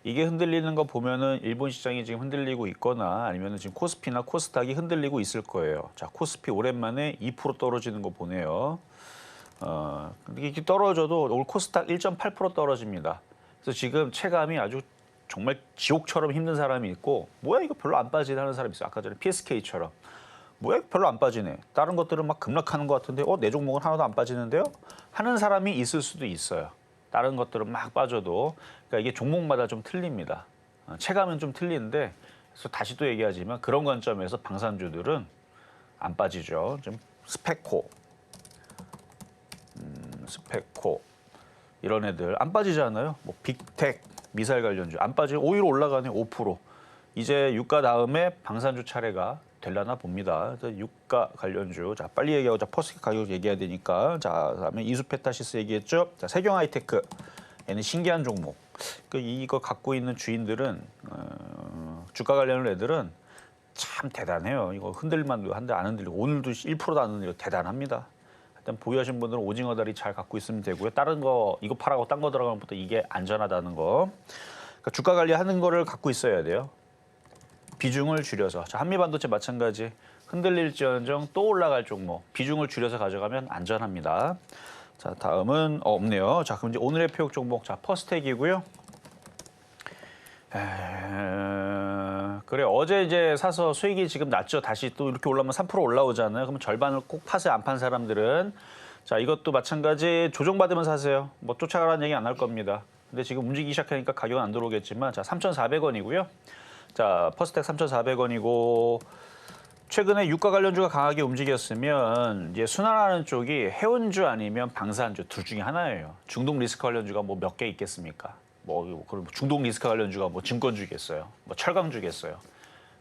이게 흔들리는 거 보면은 일본 시장이 지금 흔들리고 있거나 아니면은 지금 코스피나 코스닥이 흔들리고 있을 거예요. 자, 코스피 오랜만에 2% 떨어지는 거 보네요. 근데 이게 떨어져도 올 코스닥 1.8% 떨어집니다. 그래서 지금 체감이 아주 정말 지옥처럼 힘든 사람이 있고 뭐야 이거 별로 안 빠지네 하는 사람이 있어요. 아까 전에 PSK처럼. 뭐야 별로 안 빠지네. 다른 것들은 막 급락하는 것 같은데 내 종목은 하나도 안 빠지는데요? 하는 사람이 있을 수도 있어요. 다른 것들은 막 빠져도. 그러니까 이게 종목마다 좀 틀립니다. 체감은 좀 틀리는데 그래서 다시 또 얘기하지만 그런 관점에서 방산주들은 안 빠지죠. 좀 스페코, 스페코 이런 애들 안 빠지잖아요. 뭐 빅텍, 미사일 관련주 안 빠지고 오히려 올라가네 5%. 이제 유가 다음에 방산주 차례가 되려나 봅니다. 그래서 유가 관련주. 자, 빨리 얘기하고 자, 퍼스트 가격 얘기해야 되니까. 자, 그다음에 이수페타시스 얘기했죠. 자, 세경하이테크. 얘는 신기한 종목. 이거 갖고 있는 주인들은 주가 관련 애들은 참 대단해요. 이거 흔들만도 한데 안 흔들리고 오늘도 1%도 안 흔들리고 대단합니다. 일단 보유하신 분들은 오징어 다리 잘 갖고 있으면 되고요. 다른 거 이거 팔아고 딴 거 들어가면 부터 이게 안전하다는 거. 그러니까 주가 관리하는 거를 갖고 있어야 돼요. 비중을 줄여서. 자, 한미반도체 마찬가지. 흔들릴지언정 또 올라갈 종목. 비중을 줄여서 가져가면 안전합니다. 자, 다음은 없네요. 자, 그럼 이제 오늘의 표역 종목. 자, 퍼스텍이고요. 그래 어제 이제 사서 수익이 지금 났죠. 다시 또 이렇게 올라오면 3% 올라오잖아요. 그럼 절반을 꼭 파세요. 안 판 사람들은. 자, 이것도 마찬가지 조정받으면 사세요. 뭐 쫓아가라는 얘기 안 할 겁니다. 근데 지금 움직이기 시작하니까 가격은 안 들어오겠지만 자, 3,400원이고요. 자, 퍼스텍 3,400원이고 최근에 유가 관련주가 강하게 움직였으면 이제 순환하는 쪽이 해운주 아니면 방산주 둘 중에 하나예요. 중동 리스크 관련주가 뭐 몇 개 있겠습니까? 뭐 중동 리스크 관련주가 뭐 증권주겠어요, 뭐 철강주겠어요,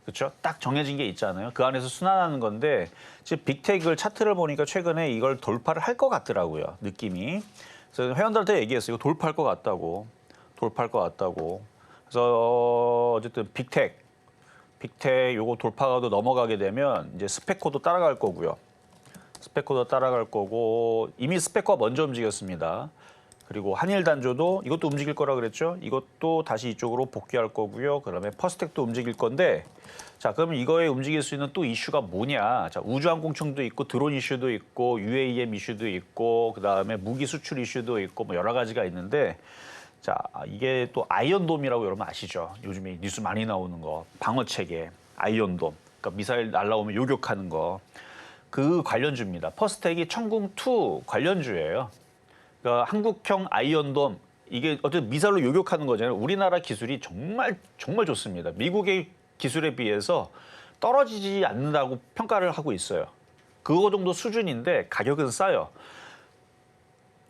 그렇죠? 딱 정해진 게 있잖아요. 그 안에서 순환하는 건데 지금 빅테크를 차트를 보니까 최근에 이걸 돌파를 할 것 같더라고요, 느낌이. 그래서 회원들한테 얘기했어요. 이거 돌파할 것 같다고, 돌파할 것 같다고. 그래서 어쨌든 빅텍 요거 돌파가도 넘어가게 되면 이제 스페코도 따라갈 거고요. 스페코도 따라갈 거고 이미 스페코가 먼저 움직였습니다. 그리고 한일단조도 이것도 움직일 거라 그랬죠. 이것도 다시 이쪽으로 복귀할 거고요. 그다음에 퍼스텍도 움직일 건데 자, 그러면 이거에 움직일 수 있는 또 이슈가 뭐냐. 자, 우주항공청도 있고 드론 이슈도 있고 UAM 이슈도 있고 그다음에 무기 수출 이슈도 있고 뭐 여러 가지가 있는데 자, 이게 또 아이언돔이라고 여러분 아시죠? 요즘에 뉴스 많이 나오는 거. 방어체계, 아이언돔. 그러니까 미사일 날라오면 요격하는 거. 그 관련주입니다. 퍼스텍이 천궁2 관련주예요. 그러니까 한국형 아이언돔. 이게 어쨌든 미사일로 요격하는 거잖아요. 우리나라 기술이 정말 좋습니다. 미국의 기술에 비해서 떨어지지 않는다고 평가를 하고 있어요. 그거 정도 수준인데 가격은 싸요.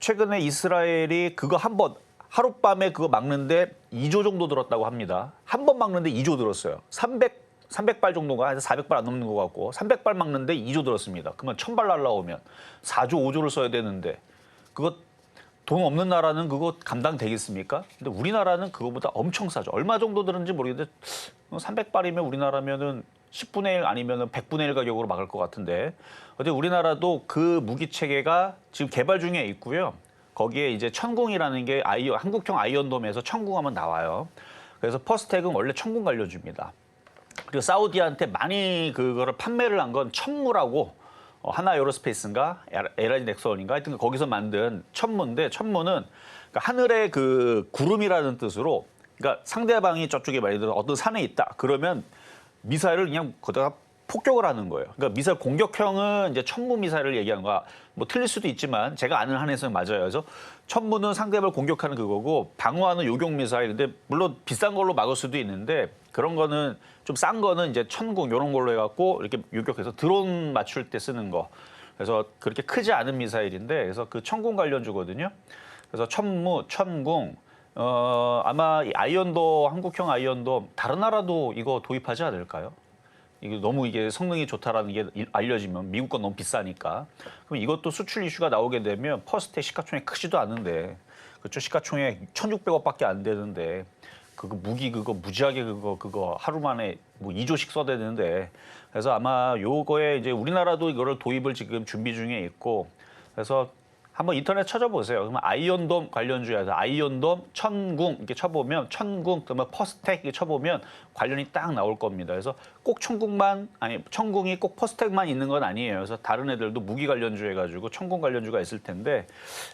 최근에 이스라엘이 그거 한번 하룻밤에 그거 막는데 2조 정도 들었다고 합니다. 한 번 막는데 2조 들었어요. 300발 정도가 한 400발 안 넘는 것 같고 300발 막는데 2조 들었습니다. 그러면 1000발 날라오면 4조 5조를 써야 되는데 그거 돈 없는 나라는 그거 감당되겠습니까? 근데 우리나라는 그거보다 엄청 싸죠. 얼마 정도 들었는지 모르겠는데 300발이면 우리나라면은 10분의 1 아니면은 100분의 1 가격으로 막을 것 같은데 어제 우리나라도 그 무기 체계가 지금 개발 중에 있고요. 거기에 이제 천궁이라는 게 한국형 아이언돔에서 천궁하면 나와요. 그래서 퍼스텍은 원래 천궁 관련주입니다. 그리고 사우디한테 많이 그거를 판매를 한 건 천무라고 하나 에어로스페이스인가 LG 넥슨인가 하여튼 거기서 만든 천무인데 천무는 그러니까 하늘의 그 구름이라는 뜻으로 그러니까 상대방이 저쪽에 예를 들어 어떤 산에 있다 그러면 미사일을 그냥 거기다가 폭격을 하는 거예요. 그러니까 미사일 공격형은 이제 천무 미사일을 얘기하는 거야. 뭐 틀릴 수도 있지만 제가 아는 한에서는 맞아요. 그래서 천무는 상대방을 공격하는 그거고 방어하는 요격 미사일인데 물론 비싼 걸로 막을 수도 있는데 그런 거는 좀 싼 거는 이제 천궁 이런 걸로 해갖고 이렇게 요격해서 드론 맞출 때 쓰는 거. 그래서 그렇게 크지 않은 미사일인데 그래서 그 천궁 관련주거든요. 그래서 천무, 천궁. 아마 이 아이언돔, 한국형 아이언돔 다른 나라도 이거 도입하지 않을까요? 이게 너무 이게 성능이 좋다라는 게 알려지면 미국 건 너무 비싸니까. 그럼 이것도 수출 이슈가 나오게 되면 퍼스텍 시가총액 크지도 않은데, 그렇죠? 시가총액 1,600억밖에 안 되는데, 그거 무기 그거 무지하게 그거 하루 만에 뭐 2조씩 써대는데, 그래서 아마 요거에 이제 우리나라도 이거를 도입을 지금 준비 중에 있고, 그래서 한번 인터넷 찾아보세요. 그러면 아이언돔 관련주에서 아이언돔, 천궁 이렇게 쳐보면 천궁, 그러면 퍼스텍 이렇게 쳐보면 관련이 딱 나올 겁니다. 그래서 꼭 천궁만 아니 천궁이 꼭 퍼스텍만 있는 건 아니에요. 그래서 다른 애들도 무기 관련주 해가지고 천궁 관련주가 있을 텐데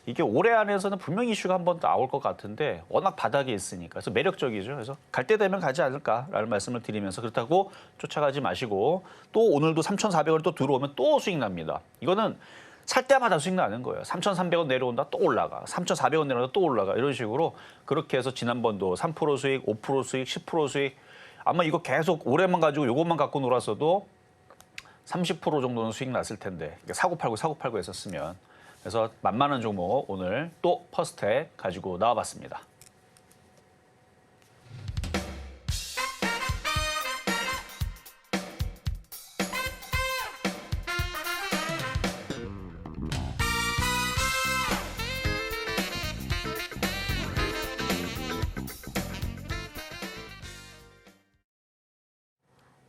이게 올해 안에서는 분명히 이슈가 한번 나올 것 같은데 워낙 바닥에 있으니까 그래서 매력적이죠. 그래서 갈 때 되면 가지 않을까라는 말씀을 드리면서 그렇다고 쫓아가지 마시고 또 오늘도 3,400원 또 들어오면 또 수익 납니다. 이거는 살 때마다 수익 나는 거예요. 3,300원 내려온다 또 올라가. 3,400원 내려온다 또 올라가. 이런 식으로 그렇게 해서 지난번도 3% 수익, 5% 수익, 10% 수익 아마 이거 계속 올해만 가지고 요것만 갖고 놀았어도 30% 정도는 수익 났을 텐데 사고 팔고 했었으면. 그래서 만만한 종목 오늘 또 퍼스트에 가지고 나와봤습니다.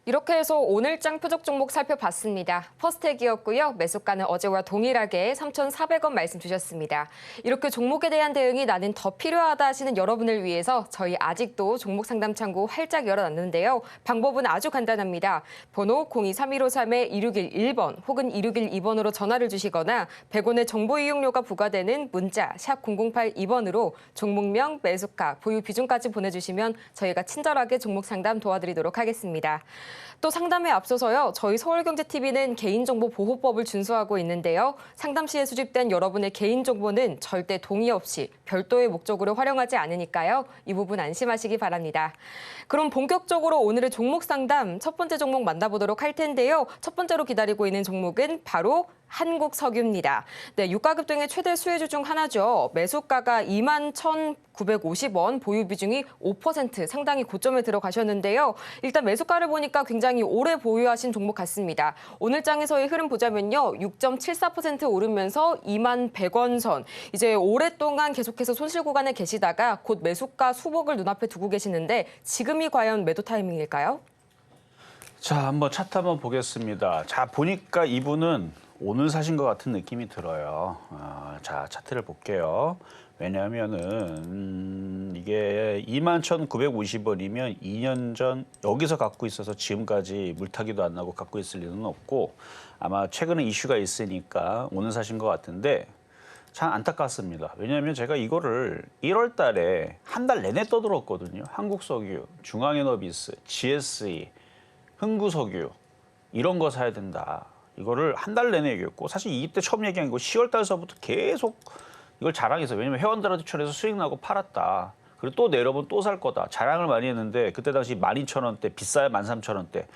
이렇게 해서 오늘장 표적 종목 살펴봤습니다. 퍼스텍이었고요. 매수가는 어제와 동일하게 3,400원 말씀 주셨습니다. 이렇게 종목에 대한 대응이 나는 더 필요하다 하시는 여러분을 위해서 저희 아직도 종목 상담 창구 활짝 열어놨는데요. 방법은 아주 간단합니다. 번호 023153-2611번 혹은 2612번으로 전화를 주시거나 100원의 정보 이용료가 부과되는 문자 샵 0082번으로 종목명, 매수가, 보유 비중까지 보내주시면 저희가 친절하게 종목 상담 도와드리도록 하겠습니다. 또 상담에 앞서서요. 저희 서울경제TV는 개인정보보호법을 준수하고 있는데요. 상담 시에 수집된 여러분의 개인정보는 절대 동의 없이 별도의 목적으로 활용하지 않으니까요. 이 부분 안심하시기 바랍니다. 그럼 본격적으로 오늘의 종목 상담 첫 번째 종목 만나보도록 할 텐데요. 첫 번째로 기다리고 있는 종목은 바로 한국석유입니다. 네, 유가급등의 최대 수혜주 중 하나죠. 매수가가 21,950원, 보유 비중이 5% 상당히 고점에 들어가셨는데요. 일단 매수가를 보니까 굉장히 오래 보유하신 종목 같습니다. 오늘 장에서의 흐름 보자면요. 6.74% 오르면서 21,100원 선. 이제 오랫동안 계속해서 손실 구간에 계시다가 곧 매수가 수복을 눈앞에 두고 계시는데 지금이 과연 매도 타이밍일까요? 자, 한번 차트 한번 보겠습니다. 자, 보니까 이분은 오늘 사신 것 같은 느낌이 들어요. 자, 차트를 볼게요. 왜냐하면은 이게 21,950원이면 2년 전 여기서 갖고 있어서 지금까지 물타기도 안 나고 갖고 있을 리는 없고 아마 최근에 이슈가 있으니까 오늘 사신 것 같은데 참 안타깝습니다. 왜냐하면 제가 이거를 1월 달에 한 달 내내 떠들었거든요. 한국석유, 중앙에너비스, GSE, 흥구석유 이런 거 사야 된다. 이거를 한 달 내내 얘기했고 사실 이때 처음 얘기한 거 10월 달서부터 계속 이걸 자랑했어요. 왜냐면 회원들한테 추천해서 수익 나고 팔았다. 그리고 또 내려보면 또 살 거다. 자랑을 많이 했는데 그때 당시 12,000원대, 비싸야 13,000원대.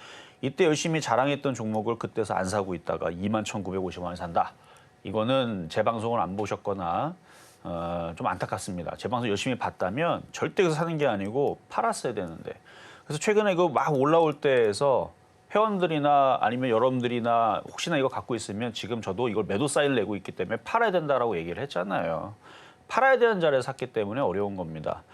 이때 열심히 자랑했던 종목을 그때서 안 사고 있다가 21,950원에 산다. 이거는 제 방송을 안 보셨거나 좀 안타깝습니다. 제 방송 열심히 봤다면 절대 그래서 사는 게 아니고 팔았어야 되는데. 그래서 최근에 이거 막 올라올 때에서 회원들이나 아니면 여러분들이나 혹시나 이거 갖고 있으면 지금 저도 이걸 매도 사인을 내고 있기 때문에 팔아야 된다라고 얘기를 했잖아요. 팔아야 되는 자리에 샀기 때문에 어려운 겁니다.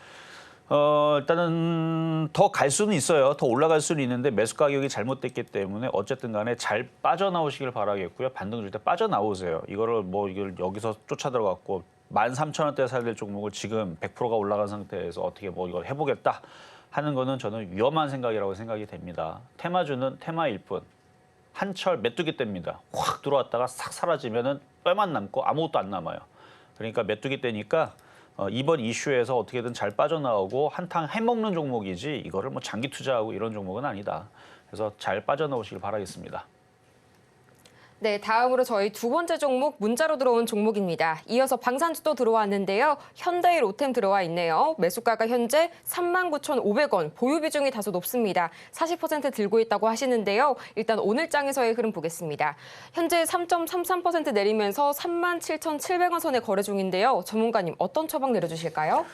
일단은 더 갈 수는 있어요. 더 올라갈 수는 있는데 매수 가격이 잘못됐기 때문에 어쨌든 간에 잘 빠져나오시길 바라겠고요. 반등 줄 때 빠져나오세요. 이거를 이걸 여기서 쫓아 들어갔고 13,000원대 사야 될 종목을 지금 100%가 올라간 상태에서 어떻게 이걸 해보겠다. 하는 거는 저는 위험한 생각이라고 생각이 됩니다. 테마주는 테마일 뿐. 한철 메뚜기 때입니다. 확 들어왔다가 싹 사라지면은 뼈만 남고 아무것도 안 남아요. 그러니까 메뚜기 때니까 이번 이슈에서 어떻게든 잘 빠져나오고 한탕 해먹는 종목이지 이거를 장기 투자하고 이런 종목은 아니다. 그래서 잘 빠져나오시길 바라겠습니다. 네, 다음으로 저희 두 번째 종목 문자로 들어온 종목입니다. 이어서 방산주도 들어왔는데요. 현대로템 들어와 있네요. 매수가가 현재 39,500원, 보유 비중이 다소 높습니다. 40% 들고 있다고 하시는데요. 일단 오늘 장에서의 흐름 보겠습니다. 현재 3.33% 내리면서 37,700원 선에 거래 중인데요. 전문가님 어떤 처방 내려주실까요?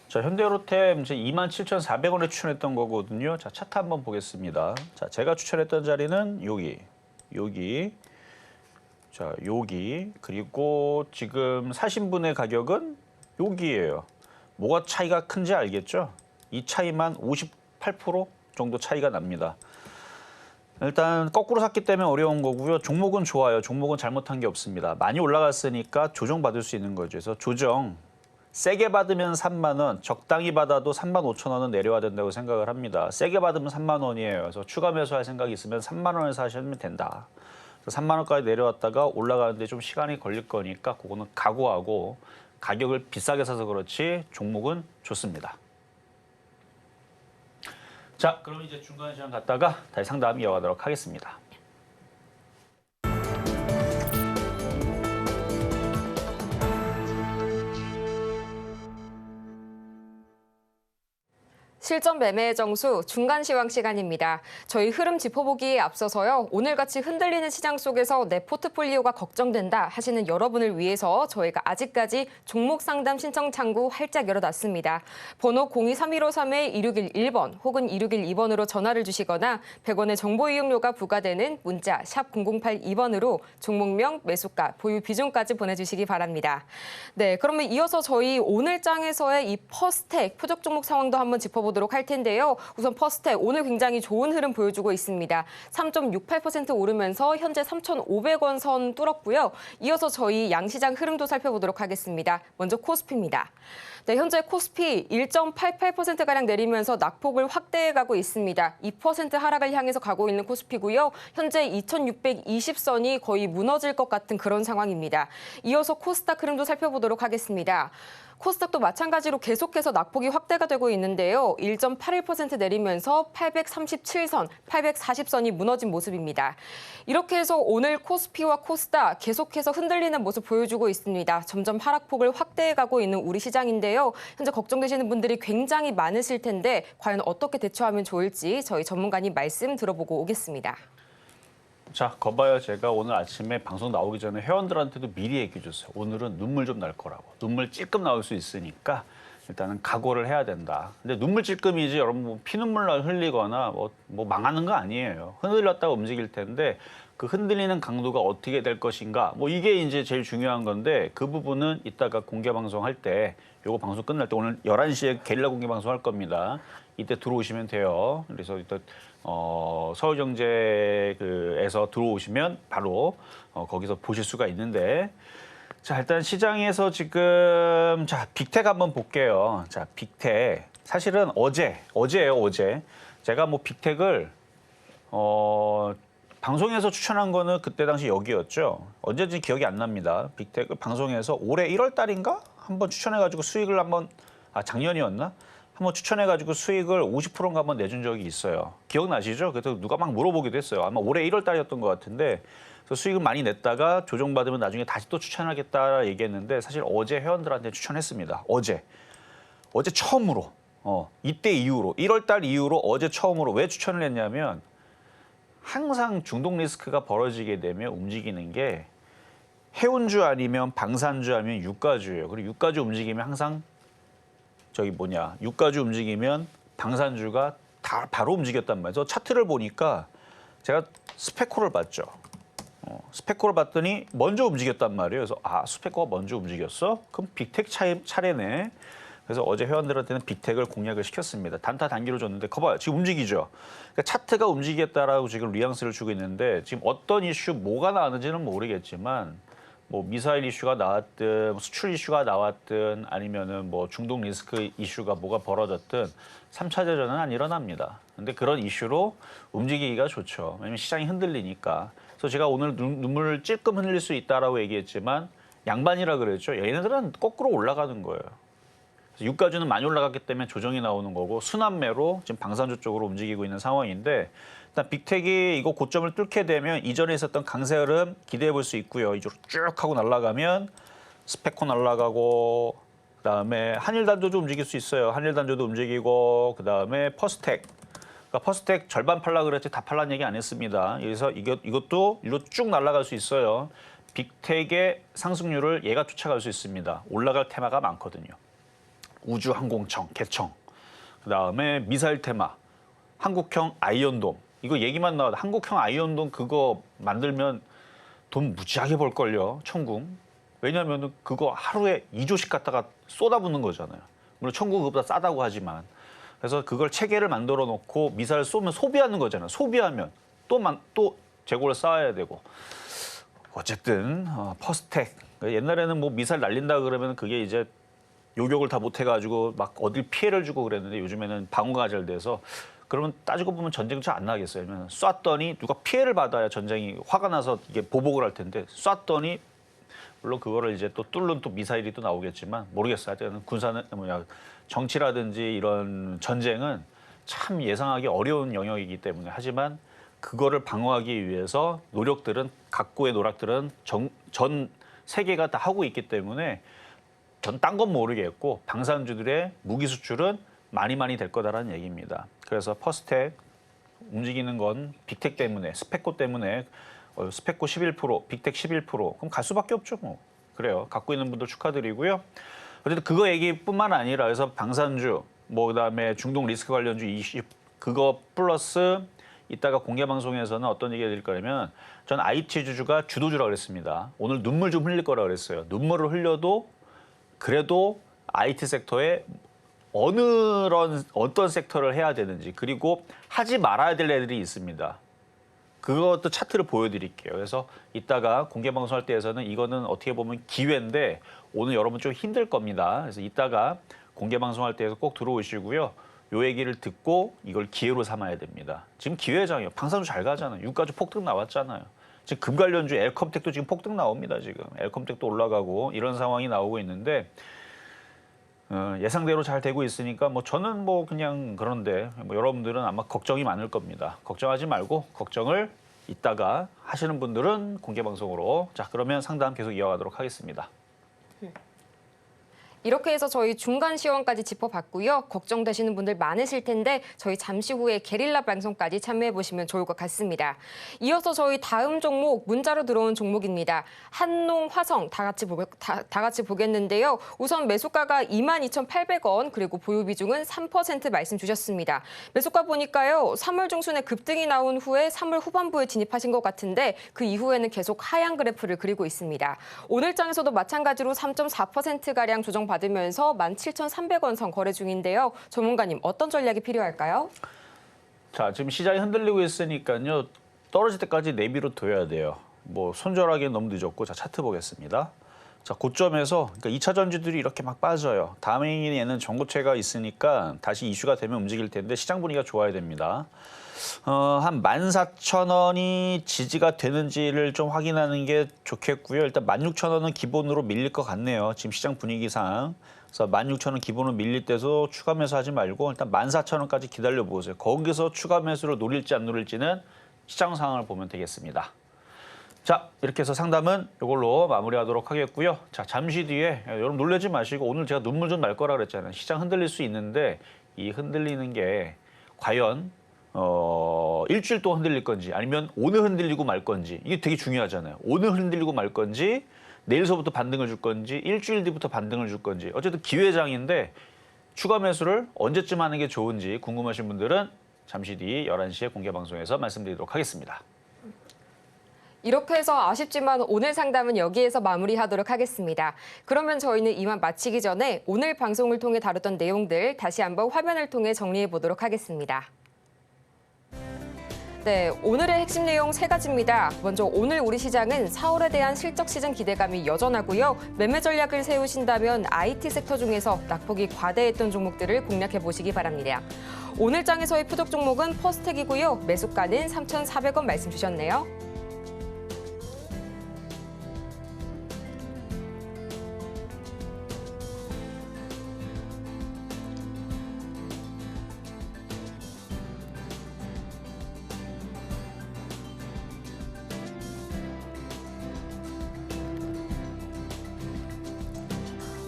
자, 현대로템 27,400원에 추천했던 거거든요. 자, 차트 한번 보겠습니다. 자, 제가 추천했던 자리는 여기. 자, 여기 그리고 지금 사신 분의 가격은 여기예요. 뭐가 차이가 큰지 알겠죠? 이 차이만 58% 정도 차이가 납니다. 일단 거꾸로 샀기 때문에 어려운 거고요. 종목은 좋아요. 종목은 잘못한 게 없습니다. 많이 올라갔으니까 조정받을 수 있는 거죠. 그래서 조정 세게 받으면 3만 원, 적당히 받아도 35,000원은 내려야 된다고 생각을 합니다. 세게 받으면 3만 원이에요. 그래서 추가 매수할 생각이 있으면 3만 원에 사시면 된다. 3만 원까지 내려왔다가 올라가는데 좀 시간이 걸릴 거니까 그거는 각오하고 가격을 비싸게 사서 그렇지 종목은 좋습니다. 자, 그럼 이제 중간 시간 갔다가 다시 상담 이어가도록 하겠습니다. 실전 매매의 정수 중간 시황 시간입니다. 저희 흐름 짚어보기에 앞서서요. 오늘같이 흔들리는 시장 속에서 내 포트폴리오가 걱정된다 하시는 여러분을 위해서 저희가 아직까지 종목 상담 신청 창구 활짝 열어놨습니다. 번호 023153-2611번 혹은 2612번으로 전화를 주시거나 100원의 정보 이용료가 부과되는 문자 샵 0082번으로 종목명, 매수가, 보유 비중까지 보내주시기 바랍니다. 네, 그러면 이어서 저희 오늘 장에서의 이 퍼스텍 표적 종목 상황도 한번 짚어보도록 할 텐데요. 우선 퍼스텍 오늘 굉장히 좋은 흐름 보여주고 있습니다. 3.68% 오르면서 현재 3,500원 선 뚫었고요. 이어서 저희 양시장 흐름도 살펴보도록 하겠습니다. 먼저 코스피입니다. 네, 현재 코스피 1.88%가량 내리면서 낙폭을 확대해가고 있습니다. 2% 하락을 향해서 가고 있는 코스피고요. 현재 2,620선이 거의 무너질 것 같은 그런 상황입니다. 이어서 코스닥 흐름도 살펴보도록 하겠습니다. 코스닥도 마찬가지로 계속해서 낙폭이 확대가 되고 있는데요. 1.81% 내리면서 837선, 840선이 무너진 모습입니다. 이렇게 해서 오늘 코스피와 코스닥 계속해서 흔들리는 모습 보여주고 있습니다. 점점 하락폭을 확대해가고 있는 우리 시장인데요. 현재 걱정되시는 분들이 굉장히 많으실 텐데 과연 어떻게 대처하면 좋을지 저희 전문가님 말씀 들어보고 오겠습니다. 자, 거봐요. 제가 오늘 아침에 방송 나오기 전에 회원들한테도 미리 얘기해 줬어요. 오늘은 눈물 좀 날 거라고. 눈물 찔끔 나올 수 있으니까 일단은 각오를 해야 된다. 근데 눈물 찔끔이지 여러분 뭐 피눈물 흘리거나 뭐 망하는 거 아니에요. 흔들렸다가 움직일 텐데 그 흔들리는 강도가 어떻게 될 것인가. 뭐 이게 이제 제일 중요한 건데 그 부분은 이따가 공개 방송할 때 요거 방송 끝날 때 오늘 11시에 게릴라 공개 방송 할 겁니다. 이때 들어오시면 돼요. 그래서 일단 서울경제에서 들어오시면 바로 거기서 보실 수가 있는데 자 일단 시장에서 지금 자 빅텍 한번 볼게요. 자 빅텍 사실은 어제예요 어제 제가 뭐 빅텍을 방송에서 추천한 거는 그때 당시 여기였죠. 언제인지 기억이 안 납니다. 빅텍을 방송에서 올해 1월 달인가 한번 추천해가지고 수익을 한번 작년이었나? 한번 추천해가지고 수익을 50%인가 한번 내준 적이 있어요. 기억나시죠? 그래서 누가 막 물어보기도 했어요. 아마 올해 1월 달이었던 것 같은데 그래서 수익을 많이 냈다가 조정받으면 나중에 다시 또 추천하겠다 얘기했는데 사실 어제 회원들한테 추천했습니다. 어제 처음으로 이때 이후로 1월 달 이후로 어제 처음으로 왜 추천을 했냐면 항상 중독 리스크가 벌어지게 되면 움직이는 게 해운주 아니면 방산주 아니면 유가주예요. 그리고 유가주 움직이면 항상 유가주 움직이면 방산주가 다 바로 움직였단 말이에요. 차트를 보니까 제가 스페코를 봤죠. 스페코를 봤더니 먼저 움직였단 말이에요. 그래서 스페코가 먼저 움직였어? 그럼 빅텍 차례네. 그래서 어제 회원들한테는 빅텍을 공략을 시켰습니다. 단타 단기로 줬는데 거봐요. 지금 움직이죠. 그러니까 차트가 움직였다라고 지금 뉘앙스를 주고 있는데 지금 어떤 이슈 뭐가 나왔는지는 모르겠지만 뭐 미사일 이슈가 나왔든 수출 이슈가 나왔든 아니면은 뭐 중동 리스크 이슈가 뭐가 벌어졌든 3차 대전은 안 일어납니다. 근데 그런 이슈로 움직이기가 좋죠. 왜냐면 시장이 흔들리니까. 그래서 제가 오늘 눈물을 찔끔 흘릴 수 있다라고 얘기했지만 양반이라 그랬죠. 얘네들은 거꾸로 올라가는 거예요. 그래서 유가주는 많이 올라갔기 때문에 조정이 나오는 거고 순환매로 지금 방산주 쪽으로 움직이고 있는 상황인데 일단 빅텍이 이거 고점을 뚫게 되면 이전에 있었던 강세 흐름 기대해 볼 수 있고요. 이쪽으로 쭉 하고 날아가면 스페코 날아가고 그다음에 한일단조도 움직일 수 있어요. 한일단조도 움직이고 그다음에 퍼스텍. 그러니까 퍼스텍 절반 팔라 그랬지 다 팔라는 얘기 안 했습니다. 그래서 이것도 일로 쭉 날아갈 수 있어요. 빅텍의 상승률을 얘가 쫓아갈 수 있습니다. 올라갈 테마가 많거든요. 우주항공청, 개청, 그다음에 미사일 테마, 한국형 아이언돔. 이거 얘기만 나와도 한국형 아이언돔 그거 만들면 돈 무지하게 벌걸요. 천궁. 왜냐하면 그거 하루에 2조씩 갖다가 쏟아붓는 거잖아요. 물론 천궁 그거보다 싸다고 하지만. 그래서 그걸 체계를 만들어 놓고 미사일 쏘면 소비하는 거잖아요. 소비하면 또 재고를 쌓아야 되고. 어쨌든 퍼스텍. 옛날에는 뭐 미사일 날린다 그러면 그게 이제 요격을 다 못 해가지고 막 어딜 피해를 주고 그랬는데 요즘에는 방어가 잘 돼서 그러면 따지고 보면 전쟁 잘 안 나겠어요. 왜냐면 쐈더니 누가 피해를 받아야 전쟁이 화가 나서 이게 보복을 할 텐데 쐈더니 물론 그거를 이제 또 뚫는 또 미사일이 또 나오겠지만 모르겠어요. 하여튼 군사는 정치라든지 이런 전쟁은 참 예상하기 어려운 영역이기 때문에 하지만 그거를 방어하기 위해서 노력들은 각고의 노력들은 전 세계가 다 하고 있기 때문에 전 딴 건 모르겠고 방산주들의 무기 수출은 많이 될 거다라는 얘기입니다. 그래서 퍼스텍 움직이는 건 빅텍 때문에, 스펙고 때문에 스펙고 11%, 빅텍 11%, 그럼 갈 수밖에 없죠. 뭐. 그래요. 갖고 있는 분들 축하드리고요. 어쨌든 그거 얘기뿐만 아니라 그래서 방산주, 뭐 그다음에 중동 리스크 관련주 그거 플러스 이따가 공개 방송에서는 어떤 얘기 드릴 거냐면 전 IT 주주가 주도주라 그랬습니다. 오늘 눈물 좀 흘릴 거라 그랬어요. 눈물을 흘려도 그래도 IT 섹터에 어떤 섹터를 해야 되는지 그리고 하지 말아야 될 애들이 있습니다. 그것도 차트를 보여드릴게요. 그래서 이따가 공개 방송할 때에서는 이거는 어떻게 보면 기회인데 오늘 여러분 좀 힘들 겁니다. 그래서 이따가 공개 방송할 때에서 꼭 들어오시고요. 요 얘기를 듣고 이걸 기회로 삼아야 됩니다. 지금 기회장이에요. 방산주 잘 가잖아요. 유가주 폭등 나왔잖아요. 지금 금 관련주 엘컴텍도 지금 폭등 나옵니다. 지금 엘컴텍도 올라가고 이런 상황이 나오고 있는데 예상대로 잘 되고 있으니까 뭐 저는 뭐 그냥 그런데 뭐 여러분들은 아마 걱정이 많을 겁니다. 걱정하지 말고 걱정을 이따가 하시는 분들은 공개 방송으로 자 그러면 상담 계속 이어가도록 하겠습니다. 이렇게 해서 저희 중간 시황까지 짚어봤고요. 걱정되시는 분들 많으실 텐데 저희 잠시 후에 게릴라 방송까지 참여해보시면 좋을 것 같습니다. 이어서 저희 다음 종목 문자로 들어온 종목입니다. 한농, 화성 다 같이 보겠는데요. 우선 매수가가 22,800원 그리고 보유 비중은 3% 말씀 주셨습니다. 매수가 보니까요. 3월 중순에 급등이 나온 후에 3월 후반부에 진입하신 것 같은데 그 이후에는 계속 하향 그래프를 그리고 있습니다. 오늘 장에서도 마찬가지로 3.4%가량 조정받으면서 17,300원 선 거래 중인데요. 전문가님 어떤 전략이 필요할까요? 자, 지금 시장이 흔들리고 있으니까요. 떨어질 때까지 내비로 둬야 돼요. 뭐 손절하기엔 너무 늦었고 자 차트 보겠습니다. 자 고점에서 그러니까 2차 전지들이 이렇게 막 빠져요. 다음에는 전고체가 있으니까 다시 이슈가 되면 움직일 텐데 시장 분위기가 좋아야 됩니다. 한 14,000원이 지지가 되는지를 좀 확인하는 게 좋겠고요. 일단 16,000원은 기본으로 밀릴 것 같네요. 지금 시장 분위기상. 그래서 16,000원 기본으로 밀릴 때도 추가 매수하지 말고 일단 14,000원까지 기다려보세요. 거기서 추가 매수를 노릴지 안 노릴지는 시장 상황을 보면 되겠습니다. 자, 이렇게 해서 상담은 이걸로 마무리하도록 하겠고요. 자, 잠시 뒤에 여러분 놀라지 마시고 오늘 제가 눈물 좀 날 거라 그랬잖아요. 시장 흔들릴 수 있는데 이 흔들리는 게 과연 일주일 동안 흔들릴 건지 아니면 오늘 흔들리고 말 건지 이게 되게 중요하잖아요. 오늘 흔들리고 말 건지 내일서부터 반등을 줄 건지 일주일 뒤부터 반등을 줄 건지 어쨌든 기회장인데 추가 매수를 언제쯤 하는 게 좋은지 궁금하신 분들은 잠시 뒤 11시에 공개 방송에서 말씀드리도록 하겠습니다. 이렇게 해서 아쉽지만 오늘 상담은 여기에서 마무리하도록 하겠습니다. 그러면 저희는 이만 마치기 전에 오늘 방송을 통해 다뤘던 내용들 다시 한번 화면을 통해 정리해 보도록 하겠습니다. 네, 오늘의 핵심 내용 3가지입니다. 먼저 오늘 우리 시장은 4월에 대한 실적 시즌 기대감이 여전하고요. 매매 전략을 세우신다면 IT 섹터 중에서 낙폭이 과대했던 종목들을 공략해 보시기 바랍니다. 오늘 장에서의 표적 종목은 퍼스텍이고요. 매수가는 3,400원 말씀 주셨네요.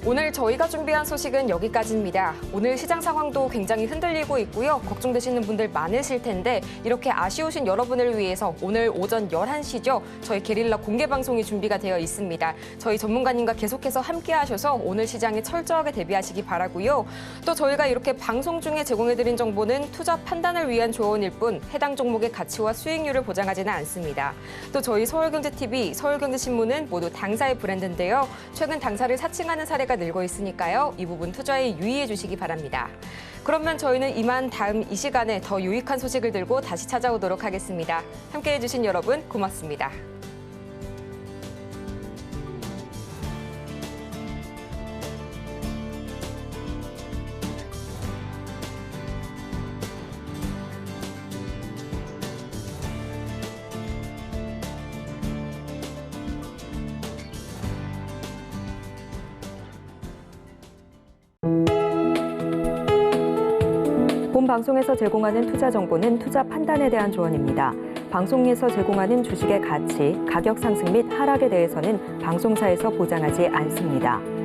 오늘 저희가 준비한 소식은 여기까지입니다. 오늘 시장 상황도 굉장히 흔들리고 있고요. 걱정되시는 분들 많으실 텐데 이렇게 아쉬우신 여러분을 위해서 오늘 오전 11시죠. 저희 게릴라 공개 방송이 준비가 되어 있습니다. 저희 전문가님과 계속해서 함께 하셔서 오늘 시장에 철저하게 대비하시기 바라고요. 또 저희가 이렇게 방송 중에 제공해드린 정보는 투자 판단을 위한 조언일 뿐 해당 종목의 가치와 수익률을 보장하지는 않습니다. 또 저희 서울경제TV, 서울경제신문은 모두 당사의 브랜드인데요. 최근 당사를 사칭하는 사례가 늘고 있으니까요. 이 부분 투자에 유의해 주시기 바랍니다. 그러면 저희는 이만 다음 이 시간에 더 유익한 소식을 들고 다시 찾아오도록 하겠습니다. 함께해 주신 여러분 고맙습니다. 본 방송에서 제공하는 투자 정보는 투자 판단에 대한 조언입니다. 방송에서 제공하는 주식의 가치, 가격 상승 및 하락에 대해서는 방송사에서 보장하지 않습니다.